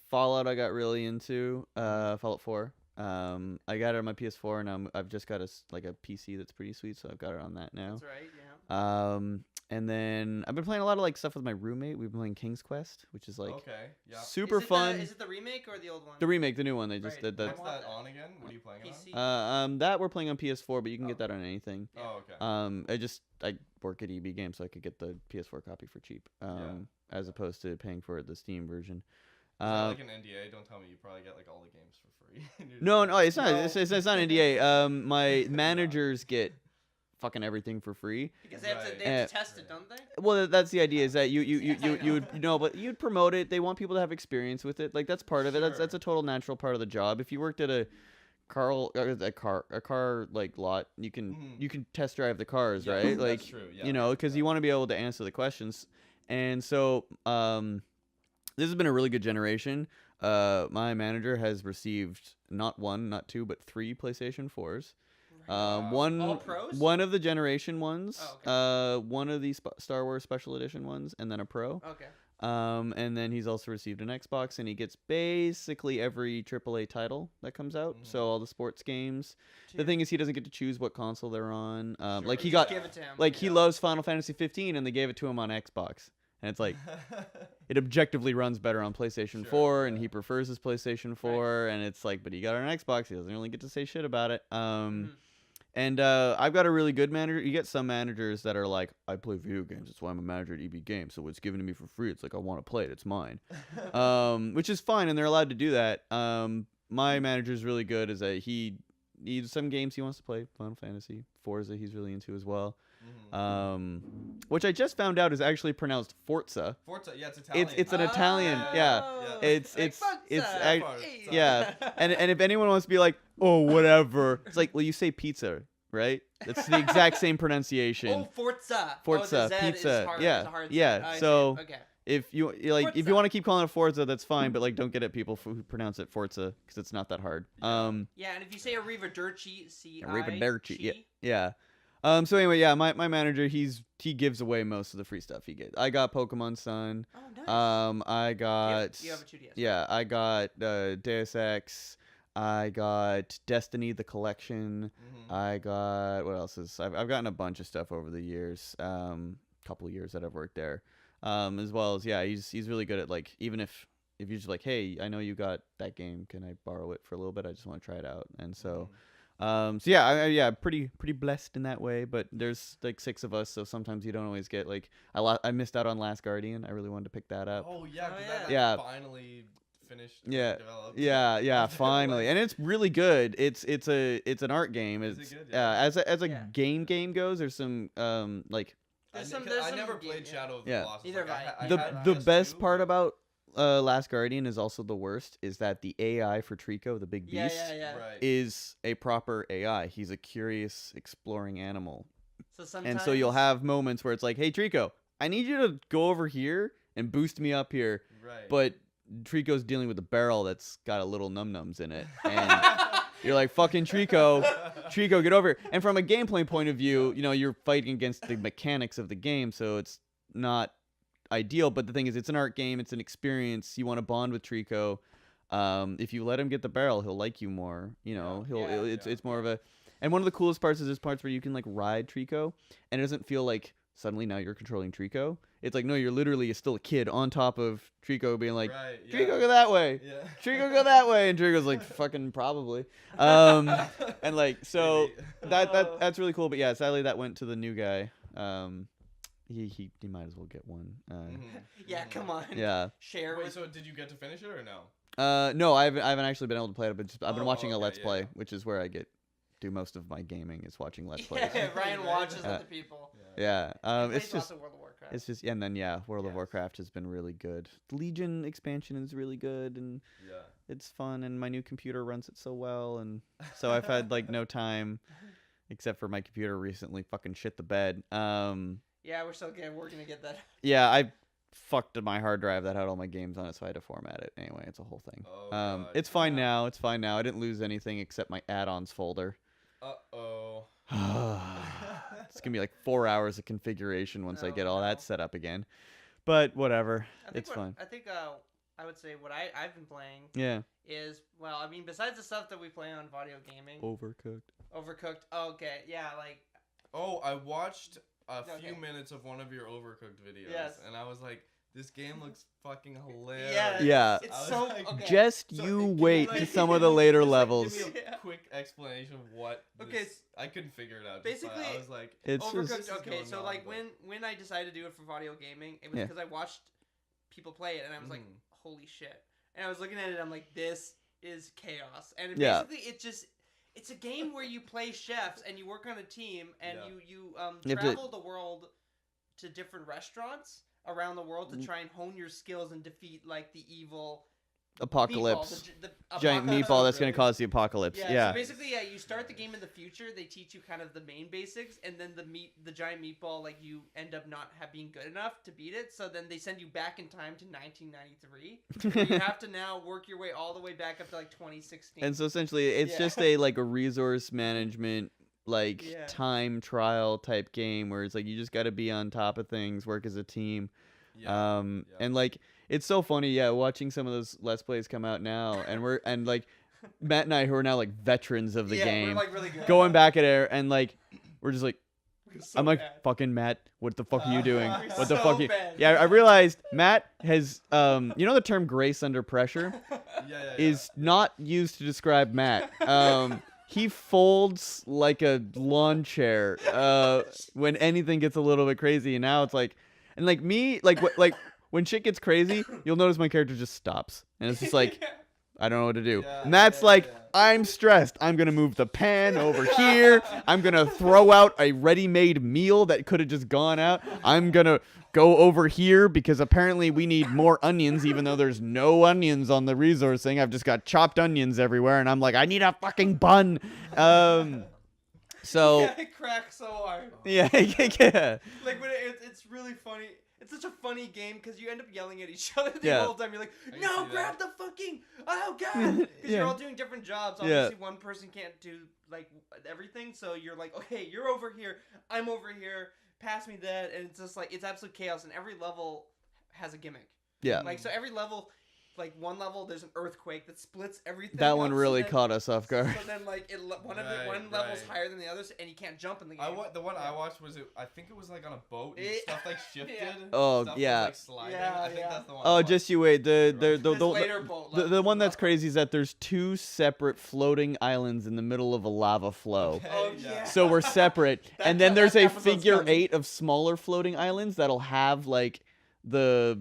Fallout. I got really into Fallout 4. I got it on my PS4, and I've just got a PC that's pretty sweet, so I've got it on that now. That's right, yeah. And then I've been playing a lot of like stuff with my roommate. We've been playing King's Quest, which is like super fun. Is it the remake or the old one? The remake, the new one. They just did that. What's that on again? What are you playing PC? on? That we're playing on PS4, but you can get that on anything. Oh, okay. I work at EB Games, so I could get the PS4 copy for cheap. As opposed to paying for the Steam version. Is that like an NDA? Don't tell me you probably get like all the games for free. No, it's not. It's not an NDA. My managers get fucking everything for free. Because they have to test it, don't they? Well, that's the idea, is that you would but you'd promote it. They want people to have experience with it. Like, that's part of it. That's a total natural part of the job. If you worked at a car like lot, you can test drive the cars, right? Like, that's true. you know, because you want to be able to answer the questions. And so this has been a really good generation. My manager has received not 1, not 2, but 3 PlayStation 4s. All pros? One of the generation ones, Oh, okay. one of the Star Wars Special Edition ones, and then a Pro. Okay. And then he's also received an Xbox, and he gets basically every AAA title that comes out. So all the sports games. The thing is, he doesn't get to choose what console they're on. Like, he got, give it to him. like, he loves Final Fantasy 15, and they gave it to him on Xbox. And it's like, it objectively runs better on PlayStation 4, and he prefers his PlayStation 4, and it's like, but he got it on Xbox, he doesn't really get to say shit about it. And I've got a really good manager. You get some managers that are like, I play video games, that's why I'm a manager at EB Games, so it's given to me for free. It's like, I want to play it, it's mine. Which is fine, and they're allowed to do that. My manager's really good, is that he some games he wants to play, Final Fantasy, Forza he's really into as well. Which I just found out is actually pronounced Forza. Forza, yeah, it's Italian. It's an Italian, yeah. It's yeah. And if anyone wants to be like, oh, whatever, it's like, well, you say pizza, right? It's the exact same pronunciation. Oh, Forza. Forza, pizza. Yeah. So if you like, if you want to keep calling it Forza, that's fine. But like, don't get at people who pronounce it Forza, because it's not that hard. Yeah, and if you say Arrivederci, Arrivederci, yeah. So anyway, yeah, my manager, he gives away most of the free stuff he gets. I got Pokemon Sun. Oh, nice. I got you have a 2DS. Yeah, I got Deus Ex. I got Destiny the Collection. I got, what else is, I've gotten a bunch of stuff over the years. Couple of years that I've worked there. As well as, yeah, he's really good at, like, even if you're just like, hey, I know you got that game, can I borrow it for a little bit? I just want to try it out. And so so yeah, pretty blessed in that way. But there's like 6 of us, so sometimes you don't always get, like, I missed out on Last Guardian. I really wanted to pick that up. Oh yeah, that finally finished. Developed. Yeah, finally, and it's really good. It's an art game. It's good, as a game goes. There's some like. I never played Shadow of the Colossus. Neither have I. The best part about Last Guardian is also the worst, is that the AI for Trico, the big beast, is a proper AI. He's a curious, exploring animal. And so you'll have moments where it's like, hey, Trico, I need you to go over here and boost me up here. Right. But Trico's dealing with a barrel that's got a little num-nums in it. And you're like, fucking Trico, get over here. And from a gameplay point of view, you know, you're fighting against the mechanics of the game, so it's not ideal. But the thing is, it's an art game, it's an experience. You want to bond with Trico. If you let him get the barrel, he'll like you more. You know, it's more of a. And one of the coolest parts is there's parts where you can like ride Trico, and it doesn't feel like suddenly now you're controlling Trico. It's like, no, you're literally still a kid on top of Trico, being like, Trico, go that way. Yeah. Trico, go that way. And Trico's like, fucking probably. And like, so that's really cool. But yeah, sadly that went to the new guy. He might as well get one. Yeah, come on. Yeah. Share. Wait, so did you get to finish it or no? No, I haven't actually been able to play it, but I've been watching a Let's Play, which is where I do most of my gaming, is watching Let's Plays. Yeah, Ryan watches other people. Yeah. It's just lots of World of Warcraft. It's just, and then World of Warcraft has been really good. Legion expansion is really good, and it's fun, and my new computer runs it so well, and so I've had like no time, except for my computer recently fucking shit the bed. Yeah, we're still getting. We're gonna get that. Yeah, I fucked my hard drive that had all my games on it, so I had to format it. Anyway, it's a whole thing. It's fine now. It's fine now. I didn't lose anything except my add-ons folder. Uh-oh. It's gonna be like 4 hours of configuration once I get all that set up again. But whatever. It's fine. I think I would say what I've been playing. Yeah. Is, well, I mean, besides the stuff that we play on Vod Gaming. Overcooked. Oh, okay. Yeah, like. Oh, I watched a few minutes of one of your Overcooked videos, and I was like, this game looks fucking hilarious. Yeah. It's so okay. Just wait to some of the later levels. Give me a quick explanation of what this, I couldn't figure it out. Basically, I was like, it's Overcooked. Okay, so like when I decided to do it for Vod Gaming, it was because I watched people play it, and I was like, holy shit. And I was looking at it, I'm like, this is chaos. And basically, it's a game where you play chefs and you work on a team and you travel the world to different restaurants around the world to try and hone your skills and defeat like the evil apocalypse. The giant meatball that's going to cause the apocalypse. Yeah. So basically, you start the game in the future. They teach you kind of the main basics, and then the giant meatball, like you end up not being good enough to beat it. So then they send you back in time to 1993. You have to now work your way all the way back up to like 2016. And so essentially, it's just a resource management, time trial type game where it's like you just got to be on top of things, work as a team. And like it's so funny, watching some of those Let's Plays come out now, and Matt and I, who are now like veterans of the game, we're like really good. Going back at it, and like we're just like, so I'm like, bad. fucking Matt, what the fuck are you doing? What the so fuck? Bad. Yeah, I realized Matt has, you know, the term grace under pressure is not used to describe Matt. He folds like a lawn chair when anything gets a little bit crazy, and now it's like, and like me, like when shit gets crazy, you'll notice my character just stops, and it's just like, I don't know what to do. Matt's I'm stressed. I'm going to move the pan over here. I'm going to throw out a ready-made meal that could have just gone out. I'm going to go over here because apparently we need more onions, even though there's no onions on the resource thing. I've just got chopped onions everywhere, and I'm like, I need a fucking bun. So it cracks so hard. Yeah. Like when it's really funny. It's such a funny game because you end up yelling at each other the whole time. You're like, no, grab the fucking, oh god, because you're all doing different jobs. Obviously, one person can't do like everything, so you're like, okay, you're over here, I'm over here, pass me that, and it's just like it's absolute chaos. And every level has a gimmick. Yeah. Like so, every level. Like one level, there's an earthquake that splits everything. That one really caught us off guard. So then, like, one level's higher than the others, and you can't jump in the game. The one I watched was I think it was like on a boat and stuff like shifted. Oh stuff yeah. Was, like, sliding. I think that's the one. Oh, just you wait. The one that's level. crazy is that there's two separate floating islands in the middle of a lava flow. Okay, oh yeah. So we're separate, and then there's a figure 8 of smaller floating islands that'll have like the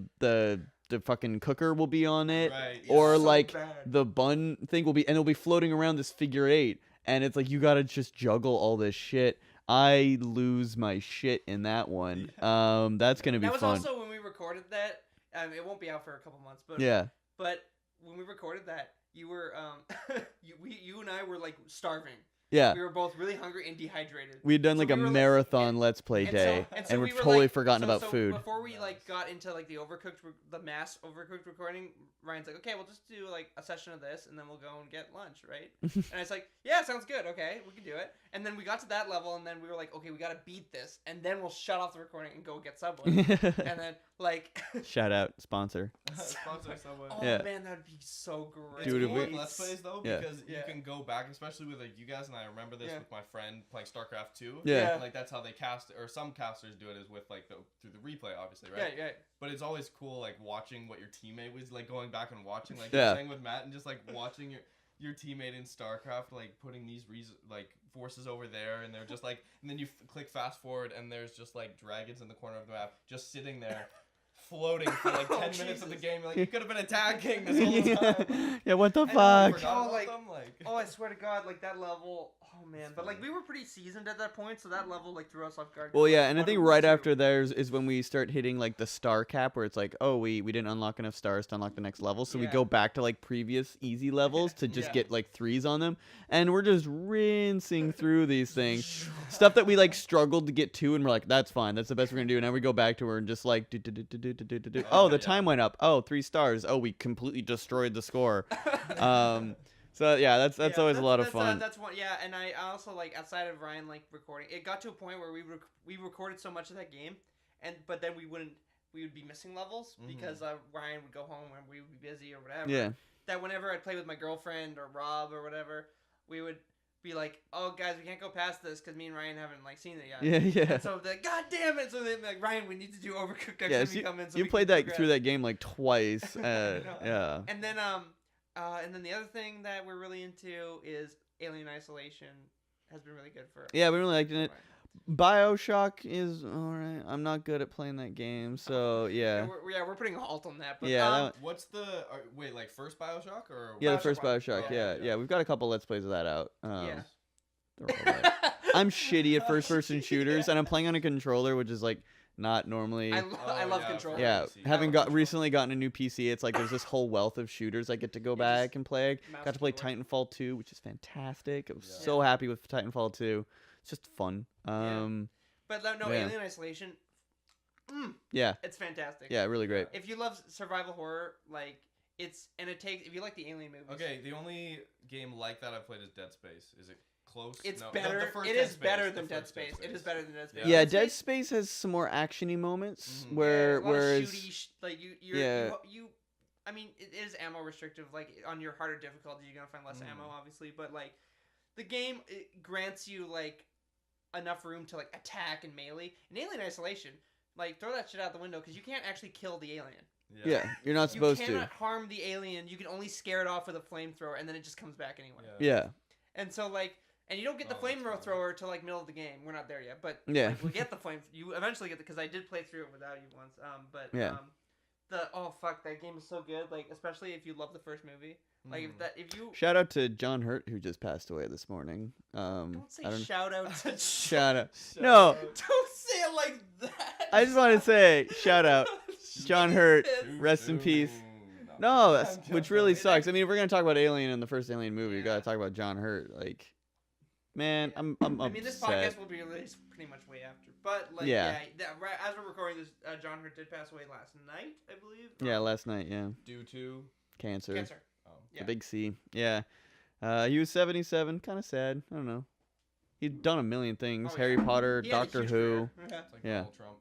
fucking cooker will be on it, or so like the bun thing will be, and it'll be floating around this figure 8, and it's like you gotta just juggle all this shit. I lose my shit in that one. That's gonna be fun. That was also when we recorded that. It won't be out for a couple months, but But when we recorded that, you were you and I were like starving. Yeah. We were both really hungry and dehydrated. We'd done like a marathon Let's Play day, and we've totally forgotten about food. Before we like got into like the mass overcooked recording, Ryan's like, okay, we'll just do like a session of this, and then we'll go and get lunch, right? And it's like, yeah, sounds good. Okay, we can do it. And then we got to that level, and then we were like, okay, we gotta beat this, and then we'll shut off the recording and go get Subway. And then like, shout out sponsor. Sponsor Subway. Oh man, that would be so great. Dude, it's cool with Let's Plays though, because you can go back, especially with like you guys and I remember this with my friend playing StarCraft 2. Yeah. And, like that's how they cast, or some casters do it, is with like through the replay, obviously, right? Yeah. But it's always cool like watching what your teammate was like, going back and watching, like you're saying with Matt, and just like watching your teammate in StarCraft like putting these forces over there, and they're just like, and then you click fast forward, and there's just like dragons in the corner of the map just sitting there. Floating for like 10 minutes of the game. Like, you could have been attacking this whole time. Yeah, what the fuck? I swear to God, like that level. Oh man, but like we were pretty seasoned at that point, so that level like threw us off guard. Well, yeah, and I think right after theirs is when we start hitting like the star cap, where it's like, oh, we didn't unlock enough stars to unlock the next level, so we go back to like previous easy levels to just get like 3s on them, and we're just rinsing through these things, stuff that we like struggled to get to, and we're like, that's fine, that's the best we're gonna do. And now we go back to her and just like oh, the time went up. Oh, 3 stars. Oh, we completely destroyed the score. So yeah, that's always a lot of fun. That's one. Yeah, and I also like outside of Ryan like recording, it got to a point where we recorded so much of that game, but then we would be missing levels because Ryan would go home and we would be busy or whatever. Yeah. That whenever I'd play with my girlfriend or Rob or whatever, we would be like, oh guys, we can't go past this because me and Ryan haven't like seen it yet. Yeah. And so they're like, God damn it! So they're like, Ryan, we need to do Overcooked. You played that through that game like twice. Yeah. And then the other thing that we're really into is Alien Isolation. Has been really good for us. Yeah, we really liked it. BioShock is alright. I'm not good at playing that game, so yeah. We're putting a halt on that. But, yeah. What's the wait? Like first BioShock or? Yeah, BioShock the first BioShock. Yeah. We've got a couple Let's Plays of that out. Yeah. They're all right. I'm shitty at first-person shooters, and I'm playing on a controller, which is like not normally. I love controllers. Yeah, recently gotten a new PC, it's like there's this whole wealth of shooters I get to go back and play. Got to play Titanfall 2, which is fantastic. I was so happy with Titanfall 2. It's just fun. But Alien Isolation. Yeah. It's fantastic. Yeah, really great. If you love survival horror, like if you like the Alien movies. Okay, the only game like that I've played is Dead Space. Is it close? It's better. It is better than Dead Space. It is better than Dead Space. Yeah, Dead Space has some more actiony moments whereas you I mean, it is ammo restrictive. Like on your harder difficulty, you're gonna find less ammo, obviously. But like, the game grants you like enough room to like attack and melee. In Alien Isolation, like throw that shit out the window because you can't actually kill the alien. Yeah, you're not supposed to. You cannot harm the alien. You can only scare it off with a flamethrower, and then it just comes back anyway. Yeah. And so like. And you don't get the flamethrower till like middle of the game. We're not there yet, but we get the flame. You eventually get because I did play through it without you once. That game is so good. Like especially if you love the first movie. Like if you shout out to John Hurt who just passed away this morning. Don't say shout out to shout out. No, don't say it like that. I just want to say shout out John Hurt. Rest in peace. No, which really sucks. I mean, if we're gonna talk about Alien in the first Alien movie, we gotta talk about John Hurt. Like. Man, I'm upset. I mean, this podcast will be released pretty much way after. But, like, right as we're recording this, John Hurt did pass away last night, I believe. Yeah, last night, yeah. Due to? Cancer. Oh. The big C. Yeah. He was 77. Kind of sad. I don't know. He'd done a million things. Harry Potter, Doctor Who. It's like Donald Trump,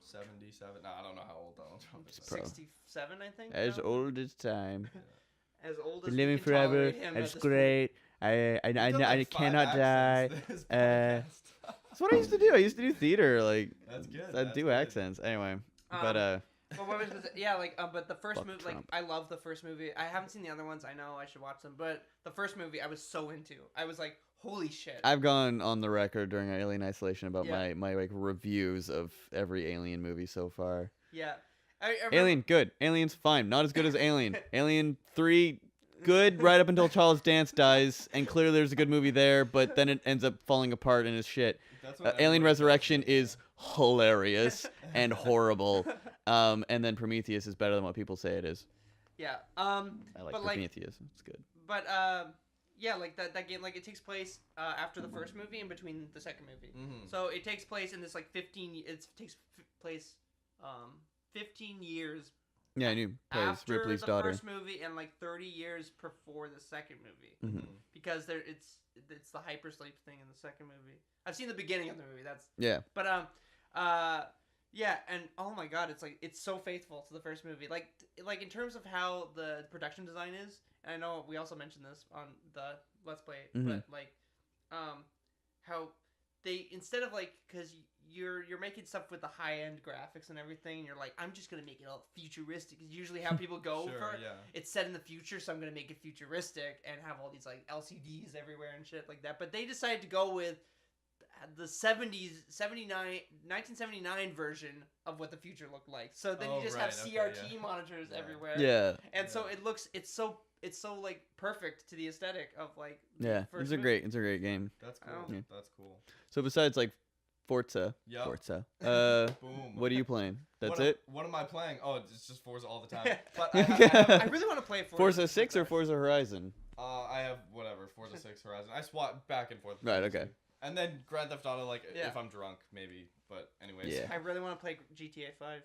77. No, I don't know how old Donald Trump is. 67, I think. As old as time. As old as living forever. It's great. I cannot die. That's what I used to do. I used to do theater. Like that's good. I'd do accents. Anyway, but what was but the first movie, like I love the first movie. I haven't seen the other ones. I know I should watch them, but the first movie I was so into. I was like, holy shit. I've gone on the record during Alien Isolation about my like reviews of every Alien movie so far. Yeah. Alien good. Alien's fine. Not as good as Alien. Alien 3. Good right up until Charles Dance dies, and clearly there's a good movie there, but then it ends up falling apart and is shit. Alien Resurrection is hilarious and horrible, and then Prometheus is better than what people say it is. Yeah. I like Prometheus. It's good. But like that game, like it takes place after the first movie and between the second movie. Mm-hmm. So it takes place in this like 15 years. Yeah, I knew. Plays after Ripley's the daughter. first movie and like 30 years before the second movie, because it's the hypersleep thing in the second movie. I've seen the beginning of the movie. But and oh my god, it's so faithful to the first movie. Like in terms of how the production design is, and I know we also mentioned this on the Let's Play, but like how they instead of like because you're making stuff with the high end graphics and everything, and you're like, I'm just gonna make it all futuristic. It's usually how people go for it. Yeah. It's set in the future, so I'm gonna make it futuristic and have all these like LCDs everywhere and shit like that. But they decided to go with the 1979 version of what the future looked like. So then you just have CRT monitors everywhere. Yeah. And so it's so like perfect to the aesthetic of like it's a great game. That's cool. Yeah. That's cool. So besides like Forza. Boom. What are you playing? That's it? What am I playing? Oh, it's just Forza all the time. But I really want to play Forza 6 or Forza Horizon? I have whatever, Forza 6 Horizon. I swap back and forth. Right, okay. And then Grand Theft Auto, like, if I'm drunk, maybe. But anyways. Yeah. I really want to play GTA 5.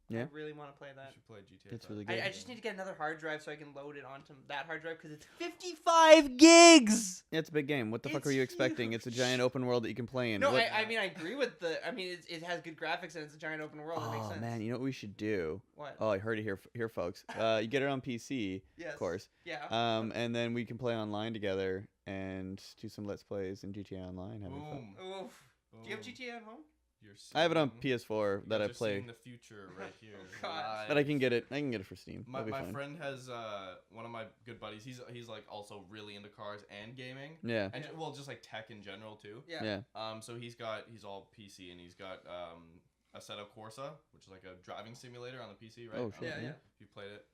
Yeah. I really want to play that. You should play GTA 5. It's really good. I just need to get another hard drive so I can load it onto that hard drive because it's 55 gigs! Yeah, it's a big game. What the fuck were you expecting? It's a giant open world that you can play in. No, I mean, I agree with it has good graphics and it's a giant open world. It makes sense. Man, you know what we should do? What? Oh, I heard it here, folks. You get it on PC, of course. Yeah. And then we can play online together and do some Let's Plays in GTA Online. Having fun. Oof. Do you have GTA at home? I have it on PS4 that I play. Seeing the future right here. But I can get it. I can get it for Steam. My friend has one of my good buddies. He's like also really into cars and gaming. Yeah. And well, just like tech in general too. Yeah. So he's all PC and he's got Assetto Corsa, which is like a driving simulator on the PC, right? Oh shit. Yeah. If you played it.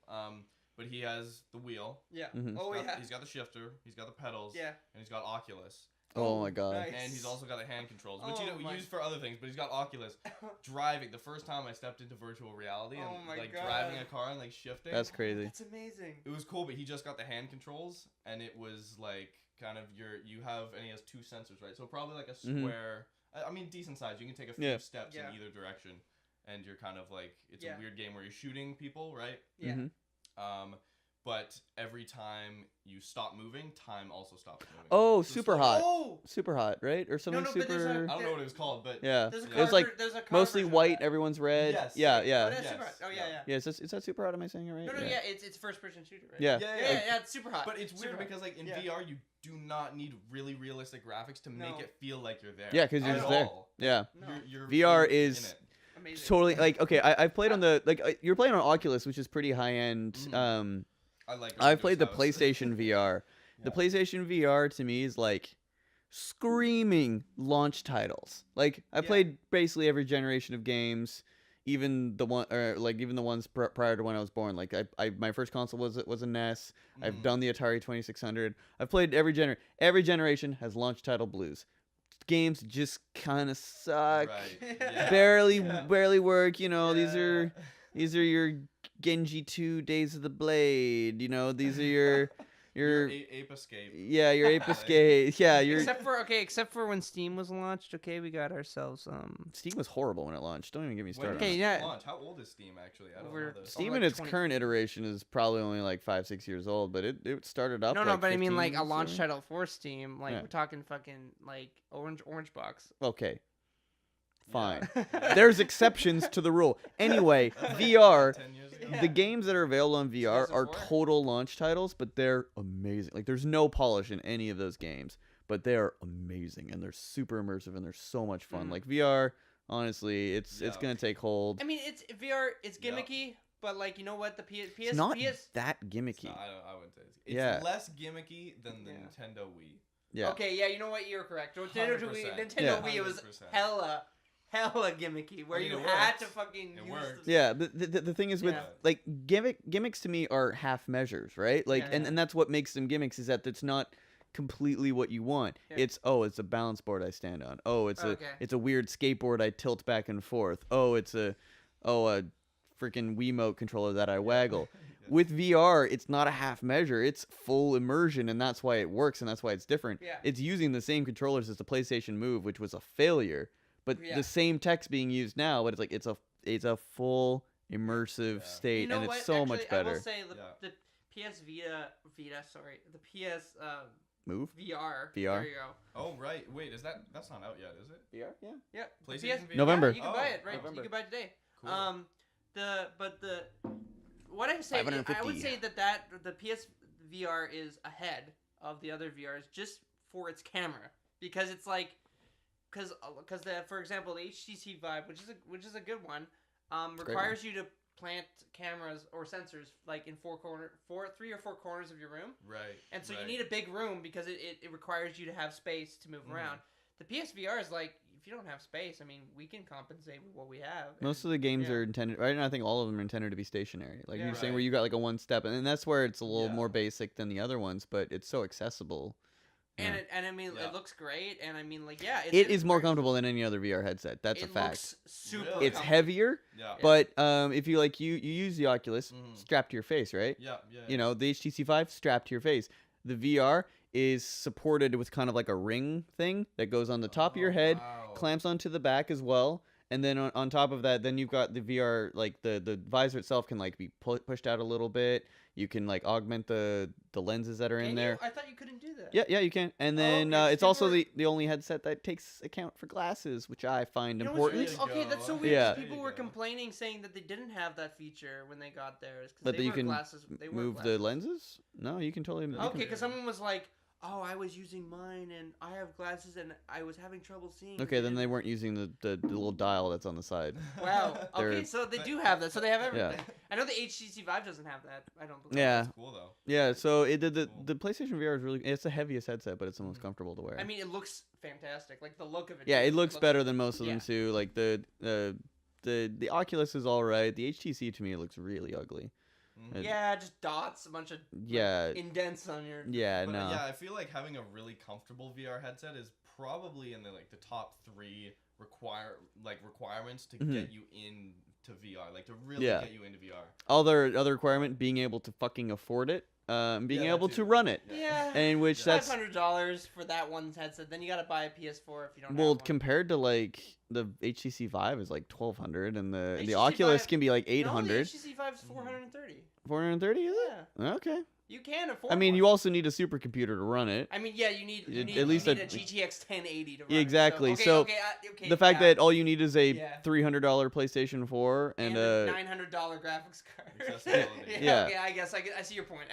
But he has the wheel. Yeah. Mm-hmm. He's got the shifter. He's got the pedals. Yeah. And he's got Oculus. Oh my god. Nice. And he's also got the hand controls, which we use for other things, but he's got Oculus. Driving, the first time I stepped into virtual reality and driving a car and like shifting. That's crazy. That's amazing. It was cool, but he just got the hand controls and it was like kind of and he has 2 sensors, right? So probably like a square, I mean decent size. You can take a few steps in either direction and you're kind of like, it's a weird game where you're shooting people, right? Yeah. Mm-hmm. But every time you stop moving, time also stops moving. Oh, super hot. Oh! Super hot, right? Or something super... I don't know what it was called, but... Yeah. It was like mostly white, everyone's red. Yes. Yeah. Oh, that's super hot. Oh, yeah. Yeah, is that super hot? Am I saying it right? No, it's first-person shooter, right? Yeah. Yeah, it's super hot. But it's weird because like in VR, you do not need really realistic graphics to make it feel like you're there. Yeah, because you're just there. Yeah. No. You're VR is... Amazing. Totally, like, okay, I've played on the... Like, you're playing on Oculus, which is pretty high-end... I've played the PlayStation VR. The PlayStation VR to me is like screaming launch titles. Like I played basically every generation of games, even the ones prior to when I was born. Like my first console was a NES. I've done the Atari 2600. I've played every generation has launch title blues. Games just kind of suck. Right. Yeah. Barely work. You know, these are your Genji 2 Days of the Blade, you know, these are your Ape Escape. Yeah, your Ape Escape. Yeah, except for when Steam was launched, we got ourselves Steam was horrible when it launched. Don't even get me started. Okay, yeah. Launch? How old is Steam actually? I don't know this. Steam in its current iteration is probably only like 5-6 years old, but it started up. No, like but 15, I mean like a so. launch title for Steam, like we're talking fucking like Orange Box. Okay. Fine. There's exceptions to the rule. Anyway, VR, the games that are available on VR are total launch titles, but they're amazing. Like, there's no polish in any of those games, but they're amazing, and they're super immersive, and they're so much fun. Like, VR, honestly, it's going to take hold. I mean, it's VR, it's gimmicky, but, like, you know what? The PS... It's not that gimmicky. No, I wouldn't say it's less gimmicky than the Nintendo Wii. Yeah. Okay, yeah, you know what? You're correct. Nintendo Wii, it was hella gimmicky, where you had to fucking use the... Yeah, the thing is with like gimmicks to me are half measures, right? Like and that's what makes them gimmicks, is that it's not completely what you want. It's a balance board I stand on. Oh, it's a weird skateboard I tilt back and forth. Oh, it's a freaking Wiimote controller that I waggle. With VR, it's not a half measure. It's full immersion, and that's why it works, and that's why it's different. Yeah. It's using the same controllers as the PlayStation Move, which was a failure. But the same tech's being used now, but it's like it's a full immersive state, and it's so much better. I will say the PS the PS Move VR. VR. There you go. Oh right, wait, that's not out yet, is it? VR, yeah. PlayStation VR? November. Yeah, you can buy it right. November. You can buy it today. Cool. What I say, 550. I would say that the PS VR is ahead of the other VRs just for its camera, because it's like. Because for example, the HTC Vive, which is a good one, requires you to plant cameras or sensors like in 3 or 4 corners of your room. Right. And so you need a big room because it requires you to have space to move around. The PSVR is like, if you don't have space, I mean, we can compensate with what we have. Most of the games are intended, right? And I think all of them are intended to be stationary. Like you're saying, where you got like a one step, and that's where it's a little more basic than the other ones, but it's so accessible. And I mean, it looks great, and I mean, like, it is more comfortable than any other VR headset. That's a fact. It looks super. It's heavier, but if you you use the Oculus strapped to your face, right? Yeah. You know, the HTC Vive strapped to your face. The VR is supported with kind of like a ring thing that goes on the top of your head, clamps onto the back as well. And then on top of that, then you've got the VR, like the visor itself can like be pushed out a little bit. You can like augment the lenses that are in there. I thought you couldn't do that. Yeah, you can. And then it's also the only headset that takes account for glasses, which I find important. Okay, that's so weird. Yeah. People were complaining, saying that they didn't have that feature when they got theirs. But you can move the lenses? No, you can totally. Okay, because someone was like, oh, I was using mine and I have glasses and I was having trouble seeing. Okay, then they weren't using the little dial that's on the side. Wow. Okay, so they do have that. So they have everything. Yeah. I know the HTC Vive doesn't have that. I don't believe. Yeah. That's cool though. Yeah, so the PlayStation VR is really, it's the heaviest headset, but it's the most comfortable to wear. I mean, it looks fantastic. Like the look of it. Yeah, it looks better than most of them too. Like the Oculus is all right. The HTC to me looks really ugly. Yeah, just dots, a bunch of indents on your. Yeah, but, no. Yeah, I feel like having a really comfortable VR headset is probably in the top 3 requirements to get you into VR, like to really get you into VR. Other requirement, being able to fucking afford it. Being able to run it. Yeah. And which that's $500 for that one headset. Then you gotta buy a PS4 if you don't. Well, have one. compared to like the HTC Vive is like $1,200, and the Oculus can be like $800. No, the HTC Vive is $430. $430 is it? Yeah. Okay. You can afford. I mean, one. you also need a supercomputer to run it. I mean, yeah, you need at least a GTX 1080 to run exactly. it. So the fact that all you need is a $300 PlayStation 4 and a $900 graphics card. Yeah. Okay, I guess I see your point.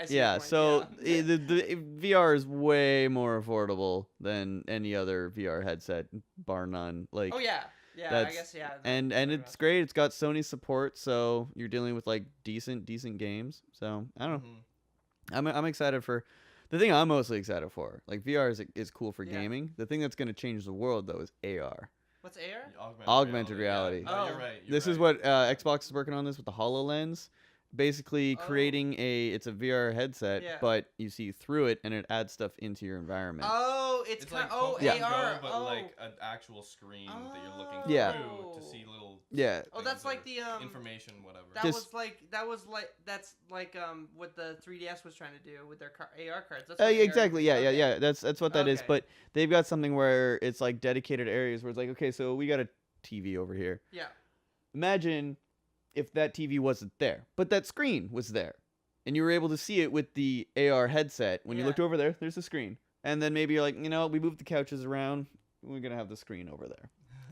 So the VR is way more affordable than any other VR headset, bar none. Like. Oh yeah. Yeah, I guess And it's great. It's got Sony support, so you're dealing with like decent games. So I don't know. I'm excited for. The thing I'm mostly excited for, like VR is cool for gaming. The thing that's gonna change the world though is AR. What's AR? Augmented reality. Yeah. No, you're right. This is what Xbox is working on this with the HoloLens. Basically creating it's a VR headset, but you see through it and it adds stuff into your environment. Oh, it's kind like of AR, but like an actual screen that you're looking through to see little Oh, that's like the information, whatever. That's like what the 3DS was trying to do with their AR cards. That's exactly. Yeah. That's what that is. But they've got something where it's like dedicated areas where it's like, okay, so we got a TV over here. Yeah. Imagine if that TV wasn't there, but that screen was there, and you were able to see it with the AR headset. When you looked over there, there's a screen, and then maybe you're like, we moved the couches around, we're gonna have the screen over there,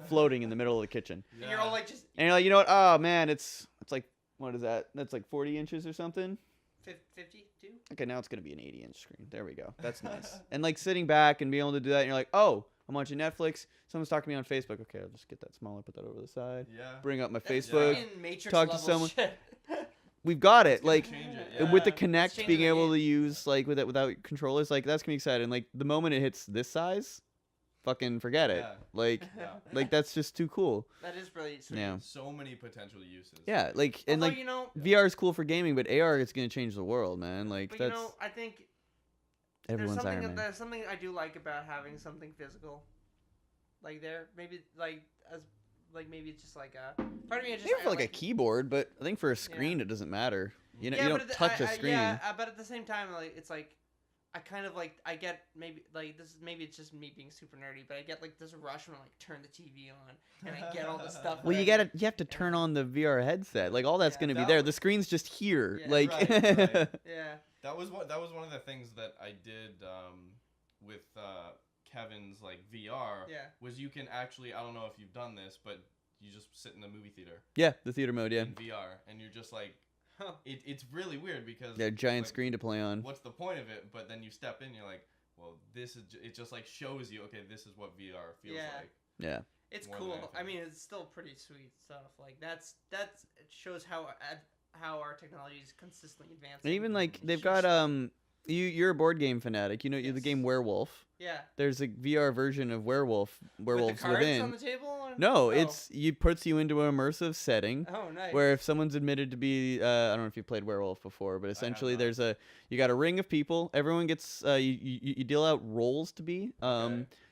floating in the middle of the kitchen. Yeah. And you're all like just. And you're like, you know what? Oh man, it's like, what is that? That's like 40 inches or something. 52. Okay, now it's gonna be an 80-inch screen. There we go. That's nice. And like sitting back and being able to do that, and you're like, oh, I'm watching Netflix. Someone's talking to me on Facebook. Okay, I'll just get that smaller, put that over the side. Yeah. Bring up my Facebook. Talk to someone. Shit. We've got it. Like with the Kinect, Kinect, being able to use like without controllers, like that's gonna be exciting. Like the moment it hits this size, fucking forget it. Like that's just too cool. That is really sweet. Yeah. So many potential uses. Yeah, like and Although, like VR is cool for gaming, but AR is gonna change the world, man. Like but that's. I think. Everyone's Iron Man. There's something I do like about having something physical. Like maybe maybe it's just like a part of me. Maybe for like a keyboard, but I think for a screen it doesn't matter. You know, you don't touch a screen. But at the same time, like it's like I kind of like I get maybe it's just me being super nerdy, but I get like this rush when I like turn the TV on and I get all this stuff. Well, you have to turn on the VR headset. Like all that's gonna be there. The screen's just here. Yeah, like right. Yeah. That was one of the things that I did with Kevin's like VR. Yeah. Was you can actually, I don't know if you've done this, but you just sit in the movie theater. Yeah, the theater mode. Yeah. In VR, and you're just like, it's really weird because giant screen to play on. What's the point of it? But then you step in, you're like, well, it just like shows you, okay, this is what VR feels like. Yeah. More It's than cool. anything. I mean, it's still pretty sweet stuff. Like it shows how our technology is consistently advancing. And even like they've got you're a board game fanatic. You know the game Werewolf. Yeah. There's a VR version of Werewolves With the cards Within. On the table? Or? No, it puts you into an immersive setting. Oh, nice. Where if someone's admitted to be, I don't know if you've played Werewolf before, but essentially you got a ring of people. Everyone gets you deal out roles to be.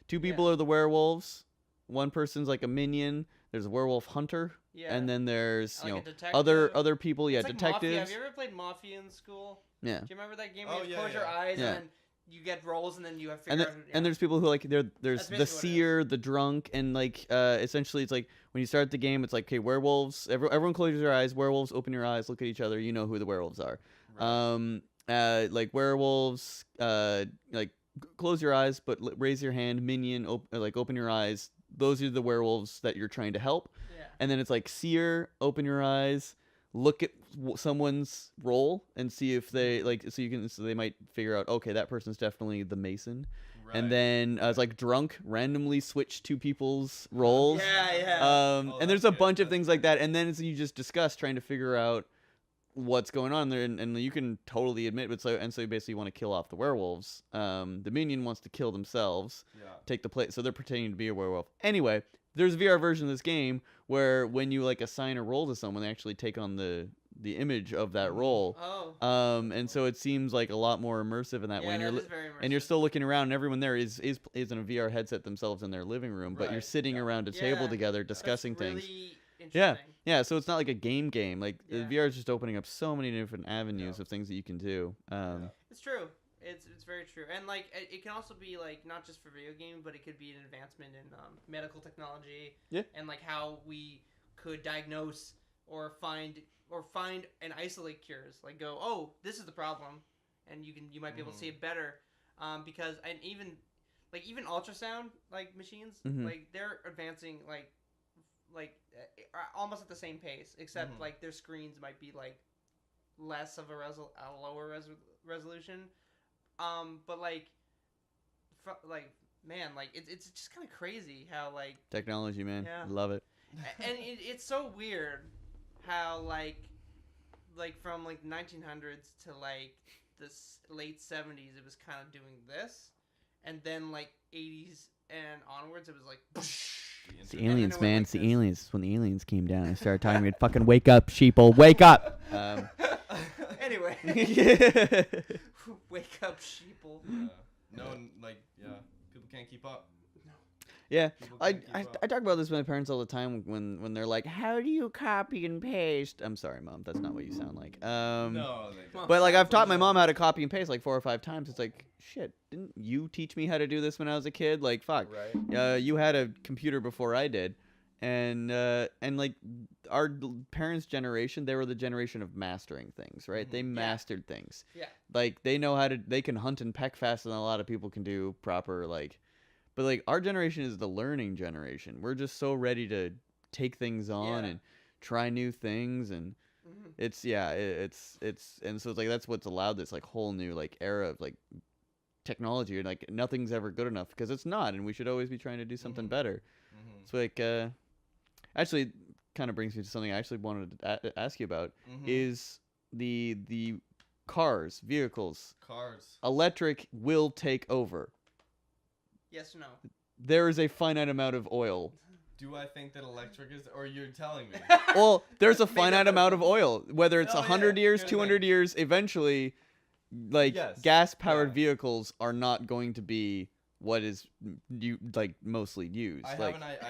Two people are the werewolves. One person's like a minion. There's a werewolf hunter. Yeah. And then there's like other people. Yeah, it's like detectives. Mafia. Have you ever played Mafia in school? Yeah. Do you remember that game where you close your eyes and then you get rolls and then you have to figure out... And there's people who like there's the seer, the drunk, and like essentially it's like when you start the game, it's like, okay, werewolves, everyone closes their eyes, werewolves open your eyes, look at each other, you know who the werewolves are. Right. Like werewolves, like close your eyes but raise your hand, minion, open your eyes. Those are the werewolves that you're trying to help. Yeah. And then it's like seer, open your eyes, look at someone's role and see if they so they might figure out, okay, that person's definitely the Mason. Right. And then as like drunk, randomly switch two people's roles. And there's a bunch of things like that, and then you just discuss trying to figure out what's going on there, and you can totally admit, but so you basically want to kill off the werewolves. The minion wants to kill themselves, take the place, so they're pretending to be a werewolf. Anyway, there's a VR version of this game where when you like assign a role to someone, they actually take on the image of that role. And so it seems like a lot more immersive in that way. And you're still looking around, and everyone there is in a VR headset themselves in their living room, but you're sitting around a table together discussing things. Yeah, so it's not like a game. Like the VR is just opening up so many different avenues of things that you can do. It's true. It's very true. And like it can also be like not just for video game, but it could be an advancement in medical technology. And like how we could diagnose or find and isolate cures. Like go, oh, this is the problem, and you might be able to see it better. Because and even ultrasound like machines, like they're advancing like almost at the same pace, except like their screens might be like less of a lower resolution. But man, like it's just kind of crazy how like technology, man. Love it. And it's so weird how like from like 1900s to like the late 70s, it was kind of doing this, and then like 80s and onwards, it was like. It's the aliens, man. It's the aliens. When the aliens came down and started talking about, fucking wake up, sheeple, wake up. Anyway. Wake up, sheeple. People can't keep up. Yeah, I talk about this with my parents all the time when they're like, "How do you copy and paste?" I'm sorry, Mom, that's not what you sound like. No, but like I've taught my mom how to copy and paste like 4 or 5 times. It's like, shit, didn't you teach me how to do this when I was a kid? Like, fuck, right? You had a computer before I did, and like our parents' generation, they were the generation of mastering things, right? They mastered things. Yeah. Like they can hunt and peck faster than a lot of people can do proper like. But like our generation is the learning generation. We're just so ready to take things on and try new things, and it's and so it's like that's what's allowed this like whole new like era of like technology, and like nothing's ever good enough because it's not, and we should always be trying to do something better. So like actually kind of brings me to something I actually wanted to ask you about is the vehicles. Electric will take over. Yes or no? There is a finite amount of oil. Do I think that electric is, or you're telling me? Well, there's a finite amount of oil. Whether it's 100 years, 200 years, eventually, like gas-powered vehicles are not going to be what is mostly used. I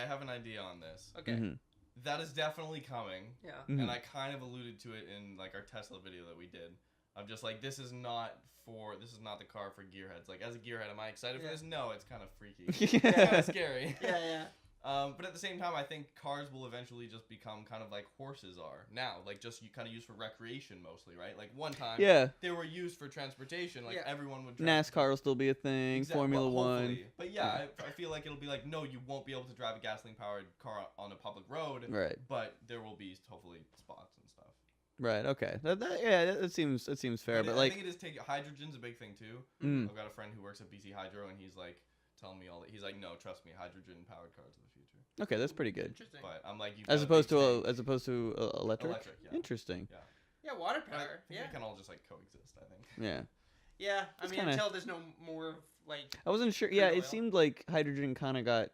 have an idea on this. Okay. That is definitely coming. Yeah. And I kind of alluded to it in like our Tesla video that we did. I'm just like, this is not the car for gearheads. Like, as a gearhead, am I excited for this? No, it's kind of freaky. It's kind of scary. Yeah. But at the same time, I think cars will eventually just become kind of like horses are now. Like, just you kind of used for recreation mostly, right? Like, one time, they were used for transportation. Like, everyone would drive. NASCAR will still be a thing. Formula One. But I feel like it'll be like, no, you won't be able to drive a gasoline-powered car on a public road. Right. But there will be, hopefully, spots and stuff. Right. Okay. That seems fair. But like, I think it is hydrogen's a big thing too. I've got a friend who works at BC Hydro, and he's like telling me all that. He's like, no, trust me, hydrogen-powered cars are the future. Okay, that's pretty good. Interesting. But I'm like, as opposed to electric. Electric, yeah. Interesting. Yeah, water power. They can all just like coexist, I think. Yeah. Yeah, I mean, until there's no more like. I wasn't sure. Yeah, it seemed like hydrogen kind of got,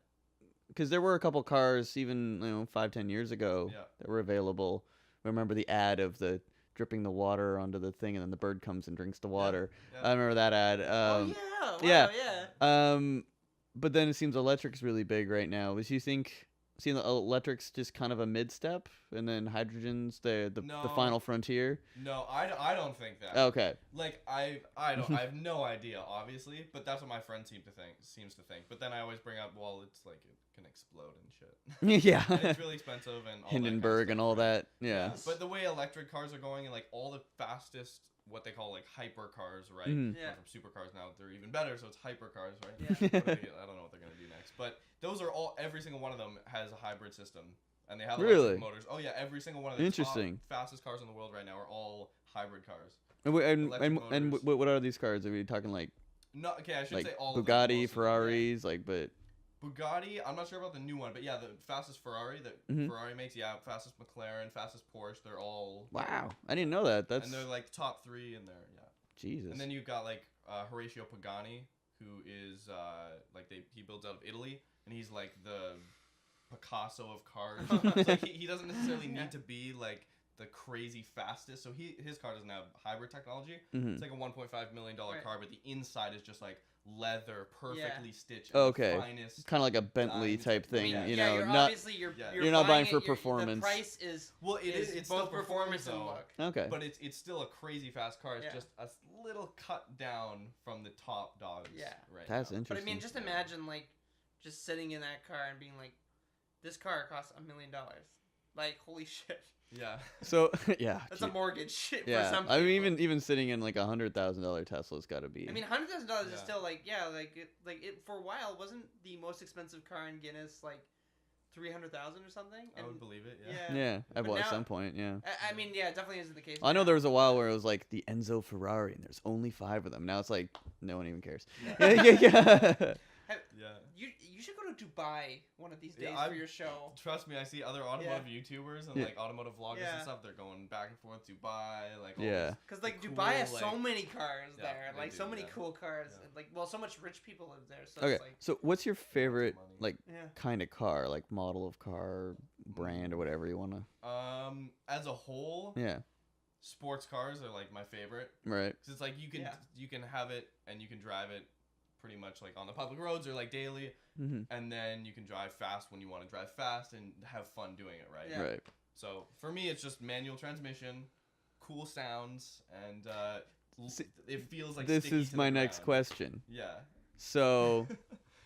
because there were a couple cars even 5-10 years ago that were available. Remember the ad of the dripping the water onto the thing, and then the bird comes and drinks the water. Yeah. I remember that ad. But then it seems electric's really big right now. Do you think the electric's just kind of a mid-step, and then hydrogen's the final frontier? No, I don't think that. Okay. Like I have no idea, obviously, but that's what my friend seems to think. But then I always bring up, well, it's like it can explode and shit. Yeah. And it's really expensive and all Hindenburg that kind of and all that. Yeah. But the way electric cars are going, and like all the fastest, what they call like hypercars, right? Yeah. From supercars now, they're even better, so it's hypercars, right? Yeah. I don't know what they're gonna do next, but those are every single one of them has a hybrid system and they have really electric motors. Oh yeah, every single one of the top fastest cars in the world right now are all hybrid cars. And what are these cars? Are we talking like? No, okay, I should like say all Bugatti, of them, Ferraris, like, but Bugatti, I'm not sure about the new one, but yeah, the fastest Ferrari that Ferrari makes, fastest McLaren, fastest Porsche, they're all wow. I didn't know that. And they're like top 3 in there, yeah. Jesus. And then you've got like Horatio Pagani, who is he builds out of Italy, and he's like the Picasso of cars. So like he doesn't necessarily need to be like the crazy fastest. So his car doesn't have hybrid technology. It's like a $1.5 million car, but the inside is just like leather, perfectly stitched. Okay. Kind of like a Bentley type thing, you know. You're not you're not buying for performance. The price is it's both still performance and look. Okay. But it's still a crazy fast car. It's just a little cut down from the top dogs. Yeah. Right. That's now. interesting. But I mean, just imagine like just sitting in that car and being like, this car costs $1 million. Like, holy shit. Yeah. So yeah. That's a mortgage. Yeah. For some I mean, even sitting in like $100,000 Tesla's got to be. I mean, $100,000 is still like it for a while wasn't the most expensive car in Guinness like 300,000 or something. I would believe it. Yeah. At some point. Yeah. I mean, yeah, it definitely isn't the case. I know there was a while where it was like the Enzo Ferrari, and there's only 5 of them. Now it's like no one even cares. Yeah. You should go to Dubai one of these days for your show. Trust me, I see other automotive YouTubers and like automotive vloggers and stuff. They're going back and forth Dubai, like because like cool, Dubai has so many cars there, like so many cool cars, like so much rich people live there. So okay, it's like, so what's your favorite like kind of car, like model of car, brand or whatever you wanna? As a whole, sports cars are like my favorite, right? Because it's like you can have it and you can drive it pretty much like on the public roads or like daily, and then you can drive fast when you want to drive fast and have fun doing it, right? Right. So for me, it's just manual transmission, cool sounds, and it feels like this is my next question. Yeah. So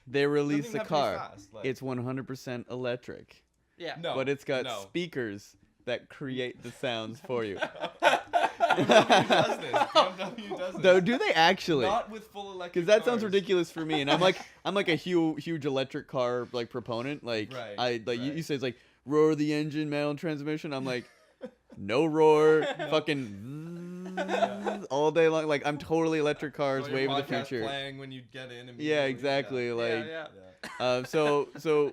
they released a car. It's 100% electric. Yeah. No. But it's got speakers that create the sounds for you. BMW does this. BMW does this. Though, do they actually? Not with full electric. Because that sounds ridiculous for me, and I'm like a huge electric car like proponent. Like you say it's like roar the engine, manual transmission. I'm like, no roar, fucking all day long. Like I'm totally electric cars, wave of the future. Playing when you get in. Yeah, exactly. So.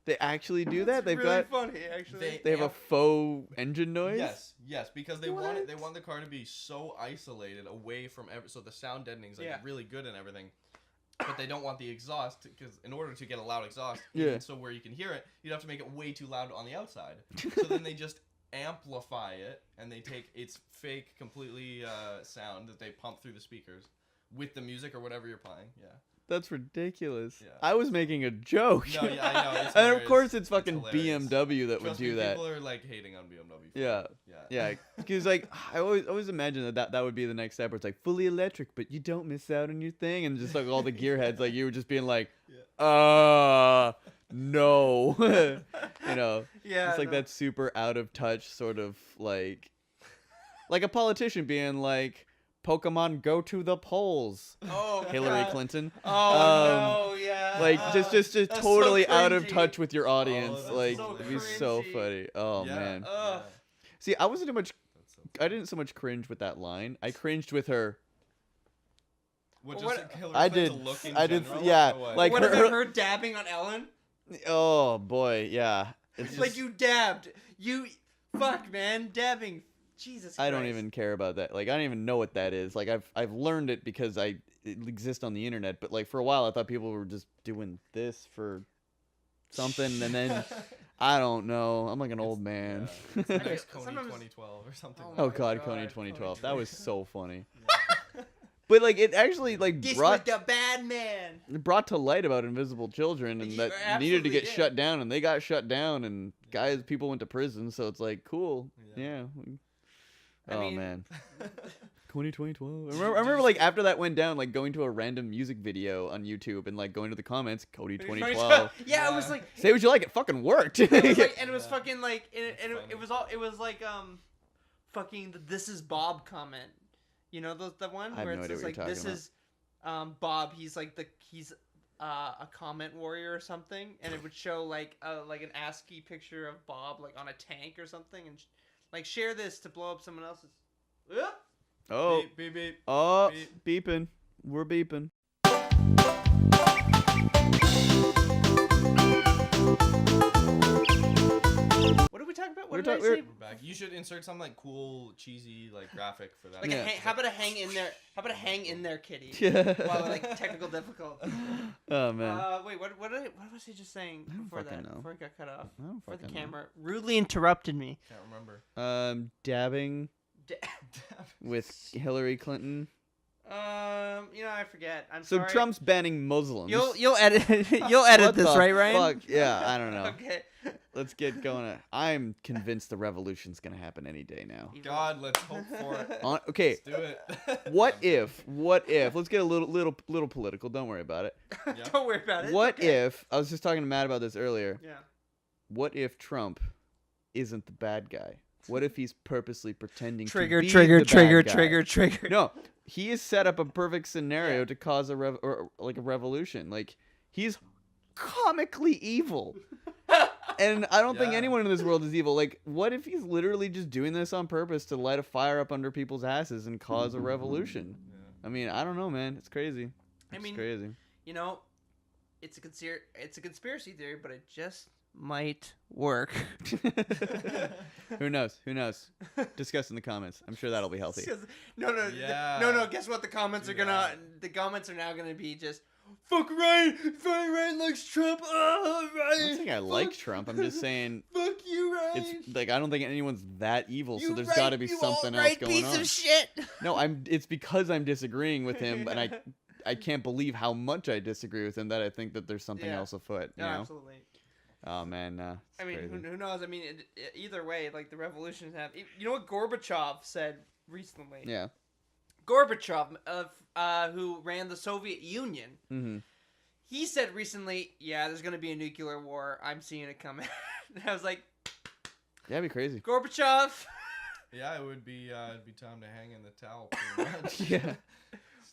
They actually do that. They've really funny, actually. They have a faux engine noise. Yes, because they want it. They want the car to be so isolated away from so the sound deadening is like really good and everything. But they don't want the exhaust because in order to get a loud exhaust, so where you can hear it, you'd have to make it way too loud on the outside. So then they just amplify it and they take its fake completely sound that they pump through the speakers with the music or whatever you're playing. Yeah. That's ridiculous. Yeah. I was making a joke. No, yeah, I know. And of course, it's fucking BMW that would do that. People are like hating on BMW. Yeah. Because like I always imagine that would be the next step. Where it's like fully electric, but you don't miss out on your thing, and just like all the gearheads, like you were just being like, no, you know. Yeah. It's like that super out of touch sort of like a politician being like, Pokemon go to the polls. Oh, Hillary God. Clinton. Oh no, yeah. Like just totally so out of touch with your audience. Oh, like so it'd be so cringy. funny. Oh man. Ugh. See, I didn't so much cringe with that line. I cringed with her. I did. Yeah. Like what about her dabbing on Ellen? Oh boy, yeah. It's like you dabbed. Fuck, man, dabbing. Jesus Christ. I don't even care about that. Like I don't even know what that is. Like I've learned it because it exists on the internet. But like for a while, I thought people were just doing this for something, and then I don't know. I'm like an old man. Yeah. It's next Coney 2012 or something. Oh God, Coney 2012. That was so funny. But like it actually like this brought was the bad man. It brought to light about invisible children and that needed to get shut down, and they got shut down, and people went to prison. So it's like cool. Yeah. I mean, man. Coney 2012. I remember like after that went down, like going to a random music video on YouTube and like going to the comments, Coney 2012. Yeah, it was like say what you like. It fucking worked. It was like, and it was fucking like, it was like fucking the "This is Bob" comment. You know the one where it's just like this is Bob. He's like a comment warrior or something, and it would show like an ASCII picture of Bob like on a tank or something, and like share this to blow up someone else's. Oh, beep, beep, beep. Oh, beep. beeping. We're beeping. What did we talk about? What We're did I say? We're back. You should insert some like cool, cheesy like graphic for that. Like how about a hang in there? How about a hang in there, kitty? Yeah. While like technical difficulty. Oh man. Wait, what was he just saying before that? Know. Before it got cut off. I don't Before the fucking camera rudely interrupted me. Can't remember. Dabbing with Hillary Clinton. I forget. I'm So sorry. Trump's banning Muslims. You'll edit What this, the right, Ryan? Fuck? Yeah, I don't know. Okay. Let's get going. I'm convinced the revolution's gonna happen any day now. God, let's hope for it. Okay. Let's do it. What if? Let's get a little political. Don't worry about it. Yeah. Don't worry about it. What Okay. if? I was just talking to Matt about this earlier. Yeah. What if Trump isn't the bad guy? What if he's purposely pretending Trigger, to be trigger, the trigger, bad guy? trigger. No, he has set up a perfect scenario to cause a revolution. Like he's comically evil. And I don't think Yeah. anyone in this world is evil. Like, what if he's literally just doing this on purpose to light a fire up under people's asses and cause a revolution? Yeah. I mean, I don't know, man. It's crazy. I mean, It's crazy. It's a conspiracy theory, but it just might work. Who knows? Who knows? Discuss in the comments. I'm sure that'll be healthy. No. Yeah. No. Guess what? The comments Do The comments are now gonna be just fuck Ryan. Ryan likes Trump. Oh, I Ryan. don't think I like Trump. I'm just saying Fuck you, Ryan. it's like I don't think anyone's that evil, so You there's right, got to be you something else alt-right going piece on. of shit. No, it's because I'm disagreeing with him, and I can't believe how much I disagree with him that I think that there's something Yeah. else afoot. You No, know? absolutely. Oh man, I mean, crazy. who knows? I mean, either way, like the revolutions have. You know what Gorbachev said recently? Yeah. Gorbachev, who ran the Soviet Union, Mm-hmm. he said recently, "Yeah, there's gonna be a nuclear war. I'm seeing it coming." And I was like, Yeah, it'd be crazy. Gorbachev. Yeah, it would be time to hang in the towel. Pretty much. Yeah.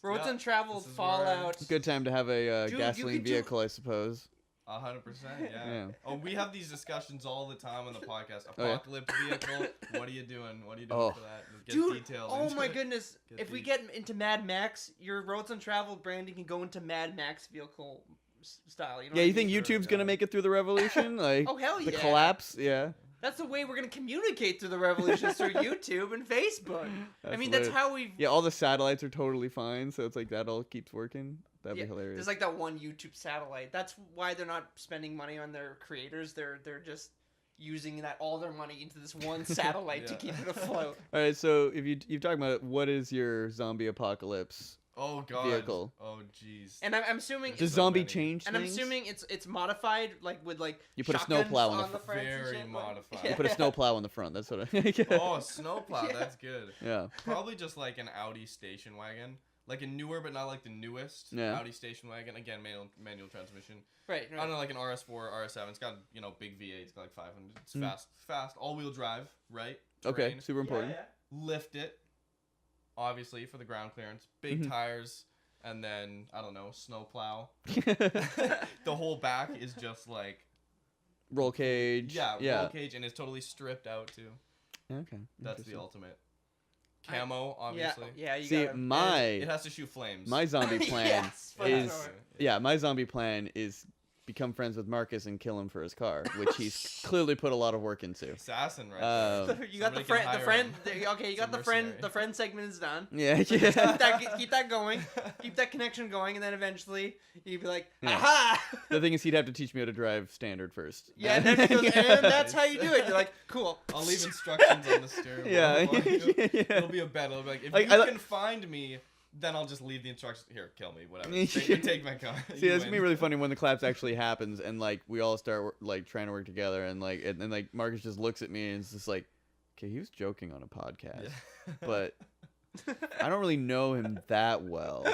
Roads Yep, Untraveled, this is Fallout. Good time to have a Dude, you gasoline could do- vehicle, I suppose. 100%, yeah. Yeah. Oh, we have these discussions all the time on the podcast. Oh, yeah. Apocalypse vehicle. What are you doing? What are you doing Oh. for that? Get Dude, details oh into my it. goodness. Get If we deep. get into Mad Max, your Roads Untraveled branding can go into Mad Max vehicle style. You know Yeah, what you I think mean? YouTube's yeah. gonna make it through the revolution? Like Oh, hell the yeah. collapse? Yeah. That's the way we're going to communicate through the revolution through YouTube and Facebook. I mean, that's hilarious. how we've... Yeah, all the satellites are totally fine, so it's like that all keeps working. That'd Yeah, be hilarious. there's like that one YouTube satellite. That's why they're not spending money on their creators. They're just using all their money into this one satellite to Yeah. keep it afloat. All right, so if you're talking about what is your zombie apocalypse Oh god. vehicle? Oh jeez. And I'm assuming... Does so zombie many. change And I'm things? assuming it's modified, like with like You put a shotguns snowplow on the the front and Very shit, like- modified. You put a snowplow on the front. That's what I. Oh, snowplow. Yeah. That's good. Yeah. Probably just like an Audi station wagon. Like a newer, but not like the newest Yeah. Audi station wagon. Again, manual transmission. Right, I don't know, like an RS4, RS7. It's got, big V8. It's got like 500. It's Mm. fast. All-wheel drive, right? Okay, Terrain. super important. Lift it, obviously, for the ground clearance. Big Mhm. tires, and then, I don't know, snowplow. The whole back is just like... Roll cage. roll cage, and it's totally stripped out, too. Okay. That's the interesting. ultimate. Camo, obviously. Yeah, you See, gotta... It has to shoot flames. my zombie plan Yes, for is sure. yeah, my zombie plan is become friends with Marcus and kill him for his car, which he's clearly put a lot of work into. Assassin, right there. You got the Somebody can friend. hire him. Okay, you It's got a the friend. mercenary. The friend segment is done. Yeah, Keep yeah. that going. Keep that connection going, and then eventually you'd be like, Yeah. aha! The thing is, he'd have to teach me how to drive standard first. Yeah, and, then he goes, and that's how you do it. You're like, cool. I'll leave instructions on the steering wheel. Yeah, It'll, yeah. it'll be a bet. It'll be like, if Like, you I can find me, then I'll just leave the instructions. Here, kill me, whatever. Yeah. Take my car. See, You it's gonna be win. really funny when the collapse actually happens, and like we all start like trying to work together, and like Marcus just looks at me and is just like, okay, he was joking on a podcast, Yeah. but I don't really know him that well.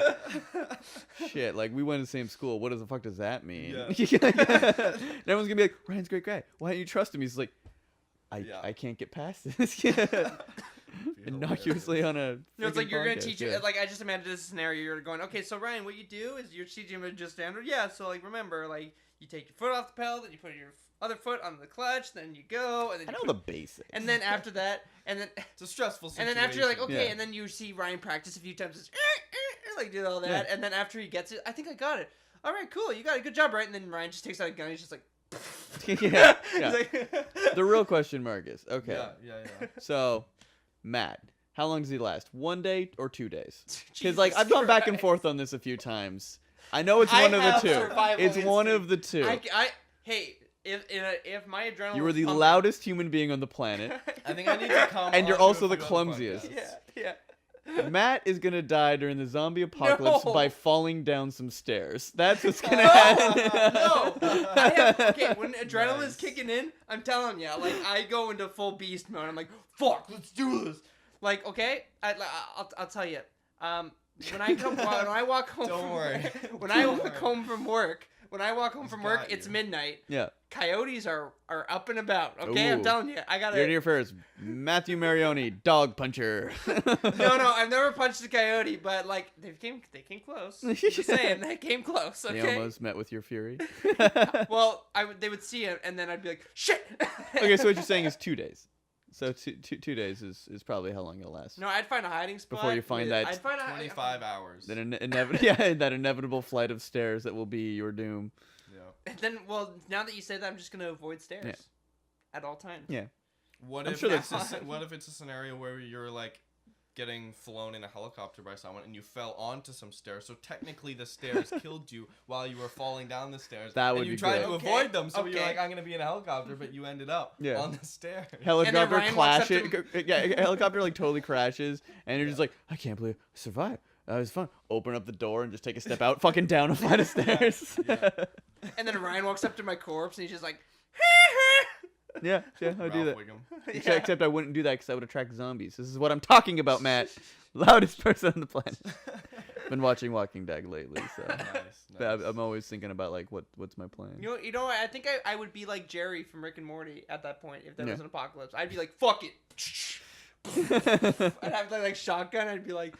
Shit, like we went to the same school. What the fuck does that mean? Yeah. And everyone's gonna be like, Ryan's a great guy. Why don't you trust him? He's like, Yeah. I can't get past this. Yeah. Innocuously on a. No, it's like you're podcast, gonna teach you. Like I just imagined this scenario. You're going, okay, so Ryan, what you do is you're teaching him just standard. Yeah, so like remember, like you take your foot off the pedal, then you put your other foot on the clutch, then you go, and then I know the basics. And then after that, and then it's a stressful situation. And then after you're like, okay, and then you see Ryan practice a few times, it's, like do all that, and then after he gets it, I think I got it. All right, cool, you got it, good job, right? And then Ryan just takes out a gun, he's just like. yeah. The real question mark is okay. Yeah. So, Matt, how long does he last? 1 day or 2 days? Because like I've gone back and forth on this a few times. I know it's one of the two. It's one of the two. Hey, if my adrenaline. You were the loudest human being on the planet. I think I need to come. And you're also the clumsiest. Yeah. Matt is gonna die during the zombie apocalypse by falling down some stairs. That's what's gonna happen. Okay, when adrenaline's kicking in, I'm telling you, like I go into full beast mode. I'm like, fuck, let's do this. Like, okay, I'll tell you. When I walk home. Don't worry. When I walk home from work, it's midnight. Yeah. Coyotes are up and about. Okay, Ooh. I'm telling you, I gotta. You're here first, Matthew Marioni, dog puncher. No, I've never punched a coyote, but like they came close. Just saying, they came close. Okay. They almost met with your fury. Well, they would see it, and then I'd be like, shit. Okay, so what you're saying is 2 days. So 2 days is probably how long it'll last. No, I'd find a hiding spot before you find that. I'd find 25 hours. That that inevitable flight of stairs that will be your doom. Yeah. And then, well, now that you say that, I'm just gonna avoid stairs at all times. Yeah. What if it's a scenario where you're like getting flown in a helicopter by someone and you fell onto some stairs, so technically the stairs killed you while you were falling down the stairs. That would and you be tried good. to avoid them, so you're like, I'm gonna be in a helicopter, but you ended up on the stairs. Helicopter crashes. Helicopter like totally crashes, and you're just like, I can't believe I survived. That was fun. Open up the door and just take a step out, fucking down a flight of stairs. And then Ryan walks up to my corpse and he's just like, yeah, I do that. Except I wouldn't do that because I would attract zombies. This is what I'm talking about, Matt. Loudest person on the planet. Been watching Walking Dead lately, so nice. I'm always thinking about like what's my plan. You know, I think I would be like Jerry from Rick and Morty at that point if there was an apocalypse. I'd be like, fuck it. I'd have like shotgun. I'd be like,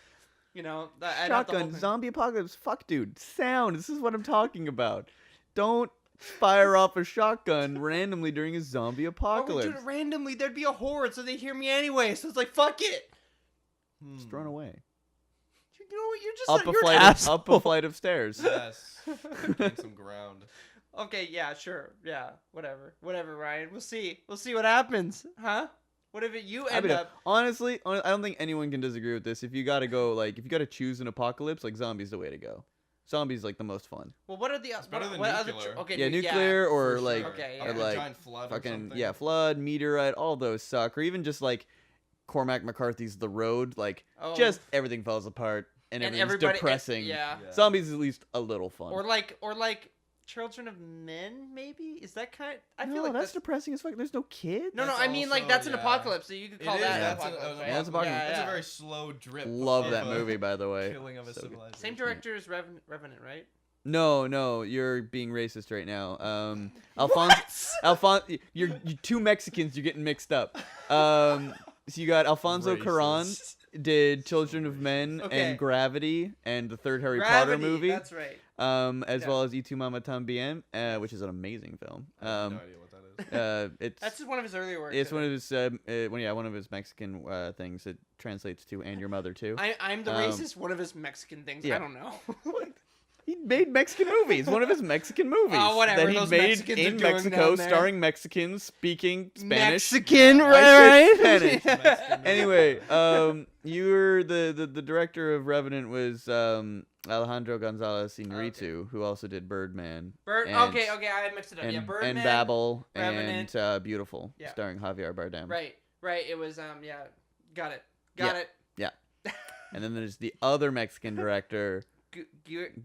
you know, shotgun zombie apocalypse. Fuck, dude. Sound. This is what I'm talking about. Don't fire off a shotgun randomly during a zombie apocalypse. Oh, dude, randomly, there'd be a horde, so they'd hear me anyway. So it's like, fuck it. Just run away. You know what? You're just up a flight of stairs. Yes. Gain some ground. Okay, yeah, sure, yeah, whatever, Ryan. We'll see what happens, huh? What if you end up? Honestly, I don't think anyone can disagree with this. If you gotta choose an apocalypse, like zombies the way to go. Zombies like the most fun. Well, what are the better than nuclear? Nuclear or like or like giant flood fucking flood, meteorite, all those suck. Or even just like Cormac McCarthy's The Road, like just everything falls apart and everything's depressing. Zombies is at least a little fun. Or like Children of Men, maybe? Is that kind? I feel like that's depressing as fuck. There's no kids. No, I mean like that's an apocalypse, so you could call that an apocalypse. That's a very slow drip. Love that movie, by the way. Killing of a civilization. Same director as Revenant, right? No, you're being racist right now. You're two Mexicans. You're getting mixed up. So you got Alfonso Cuarón did Children of Men and Gravity and the third Harry Potter movie. That's right. As well as Y Tu Mama Tambien, which is an amazing film. I have no idea what that is. That's just one of his earlier works. It's one of his Mexican things. It translates to "and your mother too." I'm the racist. One of his Mexican things. I don't know. He made Mexican movies. One of his Mexican movies. Oh, whatever. That he made in Mexico, starring Mexicans speaking Spanish. Mexican, right? Spanish. Anyway, you're the director of Revenant was Alejandro González Iñárritu, who also did Birdman. Okay, I mixed it up. Birdman and Babel Revenant, and Beautiful, starring Javier Bardem. Right. It was got it. Yeah. And then there's the other Mexican director.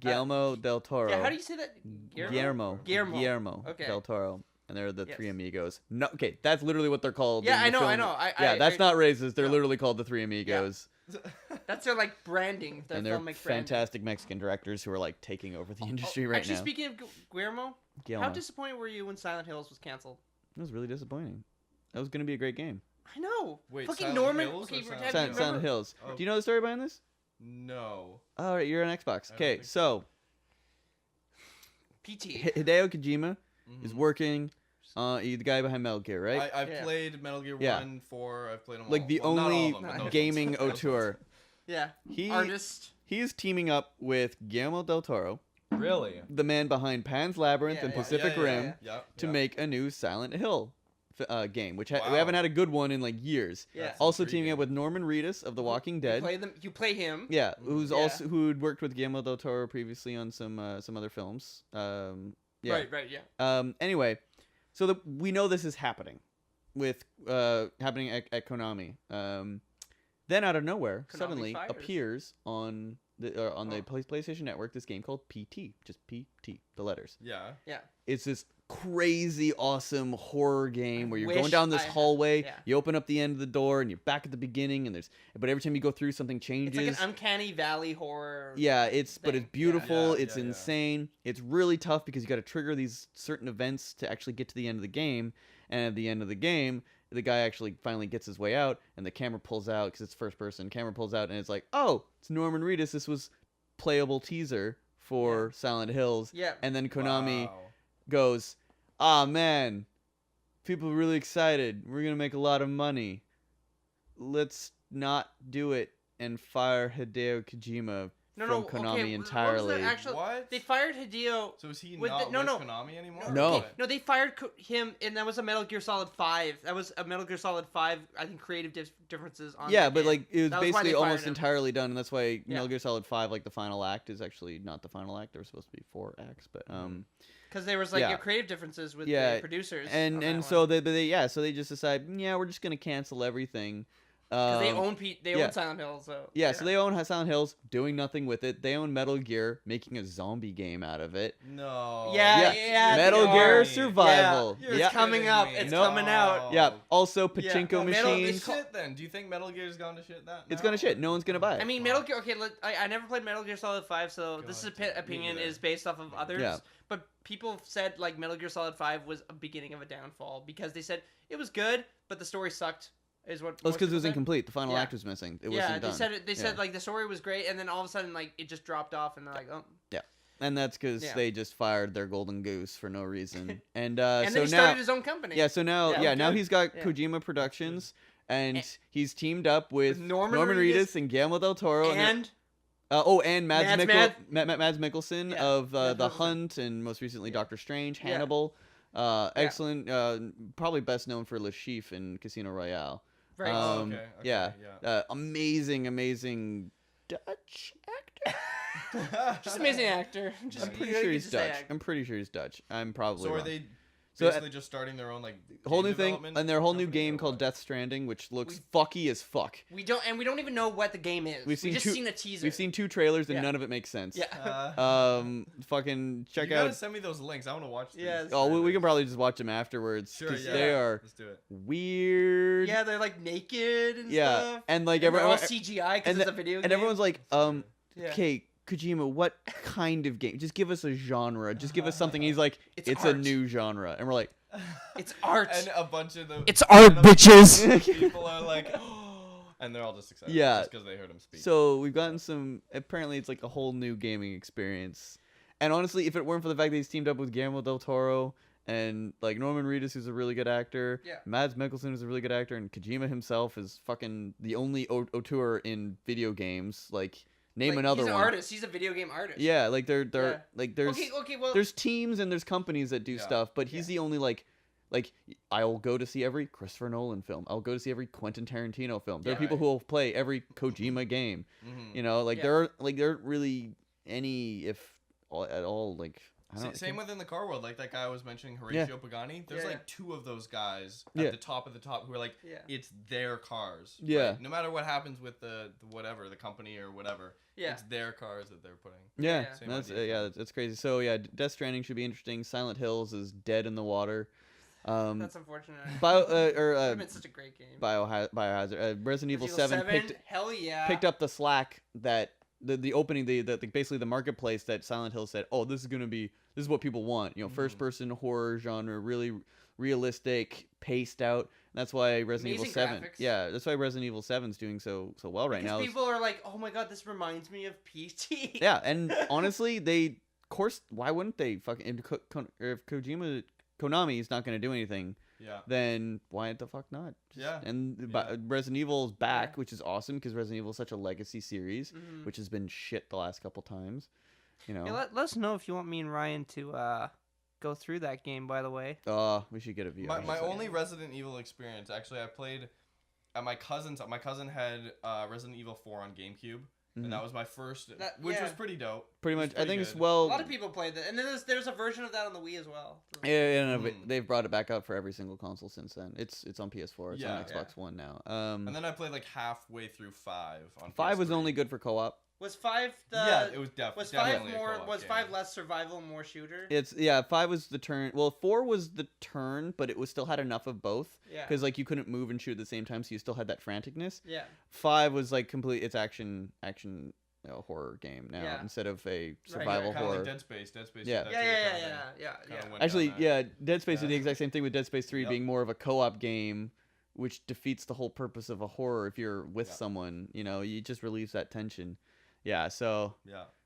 Guillermo del Toro. Yeah, how do you say that? Guillermo del Toro. And they're the Three Amigos. No, okay, that's literally what they're called. Yeah, I know. That's not racist. They're literally called the Three Amigos. Yeah. That's their like branding. And they're fantastic Mexican directors who are like taking over the industry right now. Speaking of Guillermo, how disappointed were you when Silent Hills was canceled? It was really disappointing. That was going to be a great game. I know. Wait, fucking Silent Norman. Hills Okay, or Silent have you Hills? Silent remember? Hills. Oh. Do you know the story behind this? No. All right, you're on Xbox. I don't Okay, think so PT. Hideo Kojima Mhm. is working. He's the guy behind Metal Gear, right? I've played Metal Gear Yeah. 1, 4. I've played them Like all. the Well, not all only of them, but those gaming ones. Those auteur. Yeah. He Artist. is teaming up with Guillermo del Toro, ones. Really? the man behind Pan's Labyrinth Yeah, and yeah, Pacific Rim, Yeah. to make a new Silent Hill game, which we Wow. haven't had a good one in like years. Yeah. That's Also intriguing. teaming up with Norman Reedus of The Walking Dead. You play him. Yeah, who's Yeah. also who'd worked with Guillermo del Toro previously on some other films. Yeah. Right. Yeah. Anyway, so we know this is happening, with happening at Konami. Then out of nowhere, Konami suddenly fires. appears on the PlayStation Network this game called PT, just PT, the letters. Yeah. It's this crazy, awesome horror game where you're wish going down this I had- hallway. yeah. You open up the end of the door and you're back at the beginning, and but every time you go through, something changes. It's like an uncanny valley horror. Yeah, but thing. it's beautiful. Yeah, it's yeah. insane. It's really tough because you got to trigger these certain events to actually get to the end of the game. And at the end of the game, the guy actually finally gets his way out, and the camera pulls out because it's first person. Camera pulls out, and it's like, oh, it's Norman Reedus. This was playable teaser for Silent Hills. Yeah. And then Konami Wow. goes, ah, man, people are really excited. We're gonna make a lot of money. Let's not do it and fire Hideo Kojima from Konami okay, entirely. What? They fired Hideo. So is he with not the- no, with no. Konami anymore? No. Okay, no, they fired him, and that was a Metal Gear Solid 5. That was a Metal Gear Solid 5, I think, creative differences on Yeah, that but game. like it was That was why basically they fired almost him. entirely done, and that's why Yeah. Metal Gear Solid 5, like the final act, is actually not the final act. There were supposed to be 4 acts, but Because there was like Yeah. creative differences with Yeah, the producers. and so they just decide, yeah, we're just gonna cancel everything. Because they yeah. own Silent Hill, so Yeah, so they own Silent Hills, doing nothing with it. They own Metal Gear, making a zombie game out of it. No. Yeah, Metal they Gear are. Survival. Yeah, Yeah, it's coming up. It's coming out. yeah. Also, pachinko Metal- machines. it's Shit then. Do you think Metal Gear's gone to shit that? It's now? gonna shit. No one's gonna buy it. I mean, Metal Gear. Okay, I never played Metal Gear Solid 5, so God, this me opinion neither. is based off of others. Yeah. But people said like Metal Gear Solid 5 was a beginning of a downfall because they said it was good, but the story sucked. Is what? Well, it's most because it people was said. incomplete. The final Yeah. act was missing. It Yeah, wasn't done. they said it. They said Yeah. like the story was great, and then all of a sudden like it just dropped off, and they're like, oh. And that's because Yeah. they just fired their golden goose for no reason. And And so then he now, started his own company. yeah, so now, Yeah, now good. he's got Yeah. Kojima Productions, and And- he's teamed up with Norman Reedus and Guillermo del Toro, and and Mads Mads Mikkelsen Yeah, of Mads The Mikkelsen. Hunt and most recently Yeah. Doctor Strange, Yeah. Hannibal, excellent, probably best known for Le Chiffre in Casino Royale. right. Oh, okay, yeah, yeah. amazing Dutch actor. just amazing actor. I'm Just, I'm pretty you sure could he's just say Dutch. act- I'm pretty sure he's Dutch. I'm probably So are wrong. they So, basically just starting their own like whole game new thing, development and their whole new company, game or called what? Death Stranding, which looks fucky as fuck. We don't even know what the game is. We've seen just two- seen a teaser. We've seen 2 trailers and Yeah. none of it makes sense. Yeah. Fucking check you out. gotta send me those links. I want to watch these. Yes. Oh, we can probably just watch them afterwards Sure, because yeah. they are Let's do it. weird. Yeah, they're like naked and Yeah, stuff. and like And they're all everyone, CGI because and it's a video game. and everyone's like, Yeah. okay, Kojima, what kind of game? Just give us a genre. Just give us something. He's like, It's it's a art. new genre, and we're like, It's art. And a bunch of the It's art, bitches. people are like, and they're all just excited. Yeah. Just because they heard him speak. so we've gotten some. Apparently, it's like a whole new gaming experience. And honestly, if it weren't for the fact that he's teamed up with Guillermo del Toro and like Norman Reedus, who's a really good actor, Yeah. Mads Mikkelsen is a really good actor, and Kojima himself is fucking the only auteur in video games. Like, name Like, another he's an one. artist. He's a video game artist. Yeah, like they're Yeah. like there's Okay. Well. there's teams and there's companies that do Yeah. stuff, but he's the only like I'll go to see every Christopher Nolan film. I'll go to see every Quentin Tarantino film. There are Yeah, people right. who will play every Kojima game. Mhm. You know, like Yeah. there aren't really any, if at all, like I don't. Same within the car world, like that guy I was mentioning, Horatio Pagani. There's Yeah. like 2 of those guys Yeah. at the top of the top who are like, Yeah. it's their cars. Yeah. Like, no matter what happens with the whatever, the company or whatever, Yeah. it's their cars that they're putting. Yeah, Yeah. Same that's idea. that's crazy. So yeah, Death Stranding should be interesting. Silent Hills is dead in the water. That's unfortunate. It's been such a great game. Biohazard. Resident Evil 7 Hell yeah. picked up the slack that the opening, basically the marketplace that Silent Hill said, oh, this is what people want. You know, first person horror genre, really realistic, paced out. That's why Resident Evil Amazing 7. graphics. Yeah, that's why Resident Evil 7's doing so well right now. People are like, "Oh my god, this reminds me of PT." Yeah, and honestly, of course, why wouldn't they? Fucking if Konami is not going to do anything, then why the fuck not? And Resident Evil's back, which is awesome because Resident Evil is such a legacy series, which has been shit the last couple times. You know. Yeah, let us know if you want me and Ryan to go through that game. By the way. We should get a VR. My only Resident Evil experience, actually, I played at my cousin's. My cousin had Resident Evil 4 on GameCube. And that was my first, which was pretty dope. Pretty much, I think good. it's a lot of people played that, and then there's a version of that on the Wii as well. Yeah, they've brought it back up for every single console since then. It's on PS4, it's on Xbox One now. And then I played like halfway through 5 on. 5 PS3. was only good for co-op. Was 5 the? Yeah, it was definitely more. A co-op Was game. 5 less survival, more shooter? 5 was the turn. Well, 4 was the turn, but it was still had enough of both. Yeah. Because like you couldn't move and shoot at the same time, so you still had that franticness. Yeah. 5 was like complete. It's action. Horror game now instead of a survival horror. Like Dead Space. Yeah. Actually, Dead Space did the exact same thing with Dead Space 3 being more of a co-op game, which defeats the whole purpose of a horror. If you're with someone, you just relieves that tension. Yeah. So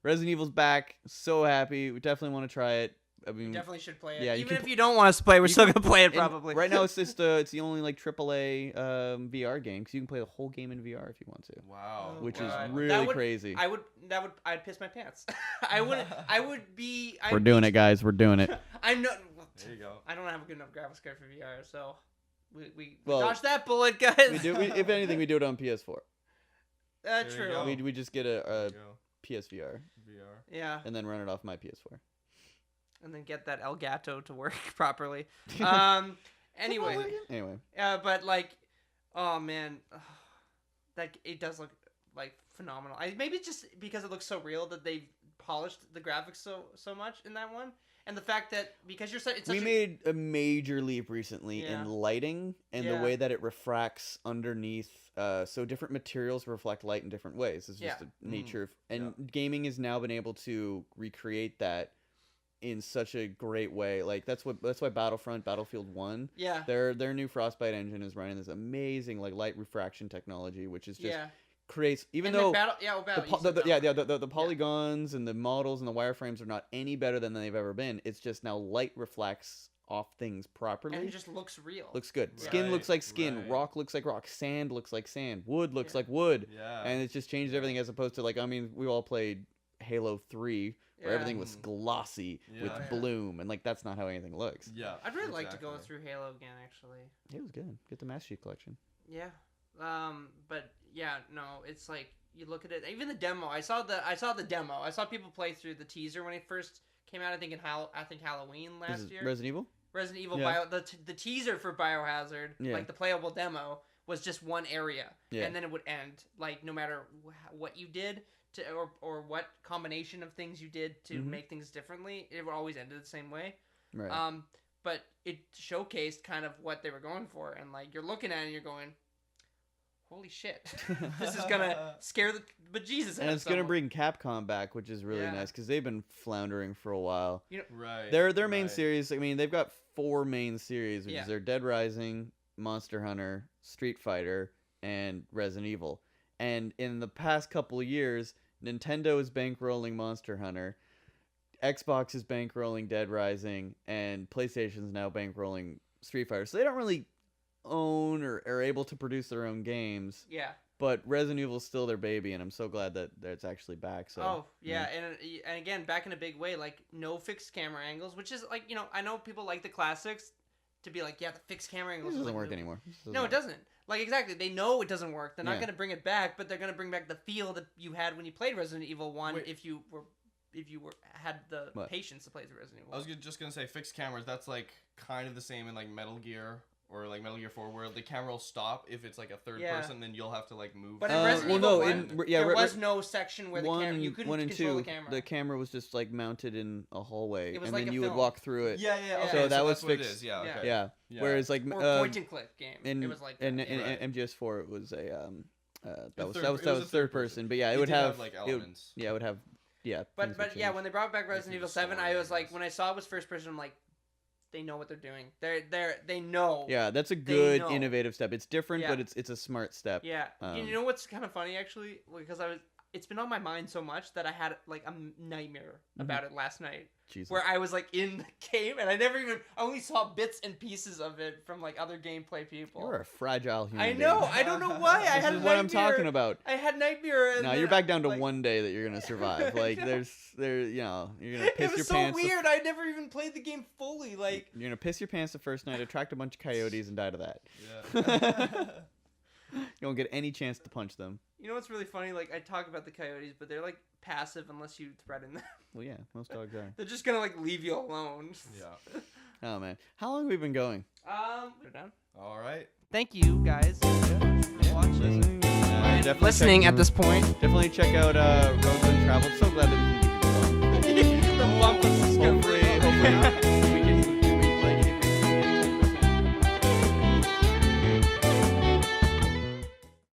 Resident Evil's back. So happy. We definitely want to try it. I mean, you definitely should play it. Yeah, even if you don't want us to play, we're still gonna play it probably. Right now, it's just it's the only like AAA VR game because you can play the whole game in VR if you want to. Wow, which is really crazy. I'd piss my pants. I would be. We're doing it, guys. We're doing it. I'm not. There you go. I don't have a good enough graphics card for VR, so we dodge that bullet, guys. We do. If anything, we do it on PS4. True. We just get a PSVR. Yeah. And then run it off my PS4. And then get that Elgato to work properly. Anyway. But like, oh man, that it does look like phenomenal. Maybe it's just because it looks so real that they've polished the graphics so much in that one, and the fact that because we made a major leap recently in lighting and the way that it refracts underneath. So different materials reflect light in different ways. It's just the nature of, and gaming has now been able to recreate that in such a great way. Like that's why Battlefield 1, their new Frostbite engine is running this amazing like light refraction technology, which is just creates the polygons and the models and the wireframes are not any better than they've ever been. It's just now light reflects off things properly. And it just looks real. Looks good. Skin looks like skin. Right. Rock looks like rock. Sand looks like sand. Wood looks like wood. Yeah. And it just changes everything as opposed to like, I mean, we all played Halo 3 where everything was glossy with bloom, and like that's not how anything looks. Yeah, I'd really like to go through Halo again. Actually, Halo's good. Get the Master Chief Collection. Yeah, but yeah, no, it's like you look at it. Even the demo, I saw the demo. I saw people play through the teaser when it first came out. I think Halloween last year. Resident Evil. The teaser for Biohazard, like the playable demo, was just one area, and then it would end. Like no matter what you did. Or what combination of things you did to make things differently, it would always end the same way. Right. But it showcased kind of what they were going for, and like you're looking at it and you're going, holy shit, this is gonna scare the bejesus. And it's gonna bring Capcom back, which is really nice because they've been floundering for a while. Right. Their main series. I mean, they've got 4 main series, which is their Dead Rising, Monster Hunter, Street Fighter, and Resident Evil. And in the past couple of years, Nintendo is bankrolling Monster Hunter, Xbox is bankrolling Dead Rising, and PlayStation's now bankrolling Street Fighter. So they don't really own or are able to produce their own games. Yeah. But Resident Evil's still their baby, and I'm so glad that it's actually back. So. And again, back in a big way, like no fixed camera angles, which is like, I know people like the classics to be like, the fixed camera angles doesn't work anymore. No, it doesn't. Like, exactly. They know it doesn't work. They're not going to bring it back, but they're going to bring back the feel that you had when you played Resident Evil 1 if you had the patience to play through Resident Evil 1. I was just going to say, fixed cameras, that's, like, kind of the same in, like, Metal Gear or, like, Metal Gear 4, where the camera will stop if it's, like, a third person, then you'll have to, like, move. But in Resident Evil 1, there was no section where you couldn't control the camera. The camera was just, like, mounted in a hallway, and then you would walk through it. Okay. So that was fixed. What it is. Yeah, okay. Yeah. Whereas, like... Or point-and-click game. It was like... In MGS4, it was a... that was third person. But, yeah, it would have... like, elements. It would have... Yeah. But when they brought back Resident Evil 7, I was like... When I saw it was first person, I'm like... they know what they're doing. They know. Yeah, that's a good innovative step. It's different, but it's a smart step. Yeah. You know what's kind of funny actually, because it's been on my mind so much that I had like a nightmare about it last night. Jesus. Where I was like in the game and I only saw bits and pieces of it from like other gameplay people. You're a fragile human. I know. Being. I don't know why. This is what I'm talking about. I had nightmare. No, you're back down to one day that you're gonna survive. Like you're gonna piss your pants. It was so weird. I never even played the game fully. Like you're gonna piss your pants the first night, attract a bunch of coyotes, and die to that. Yeah. You don't get any chance to punch them. You know what's really funny? Like I talk about the coyotes, but they're like passive unless you threaten them. Well, yeah, most dogs are. They're just gonna like leave you alone. Yeah. Oh man, how long have we been going? We're done. All right. Thank you guys for watching. Listening at this point. Definitely check out Roads Untraveled. So glad that we can keep it going. The bump of discovery. Hopefully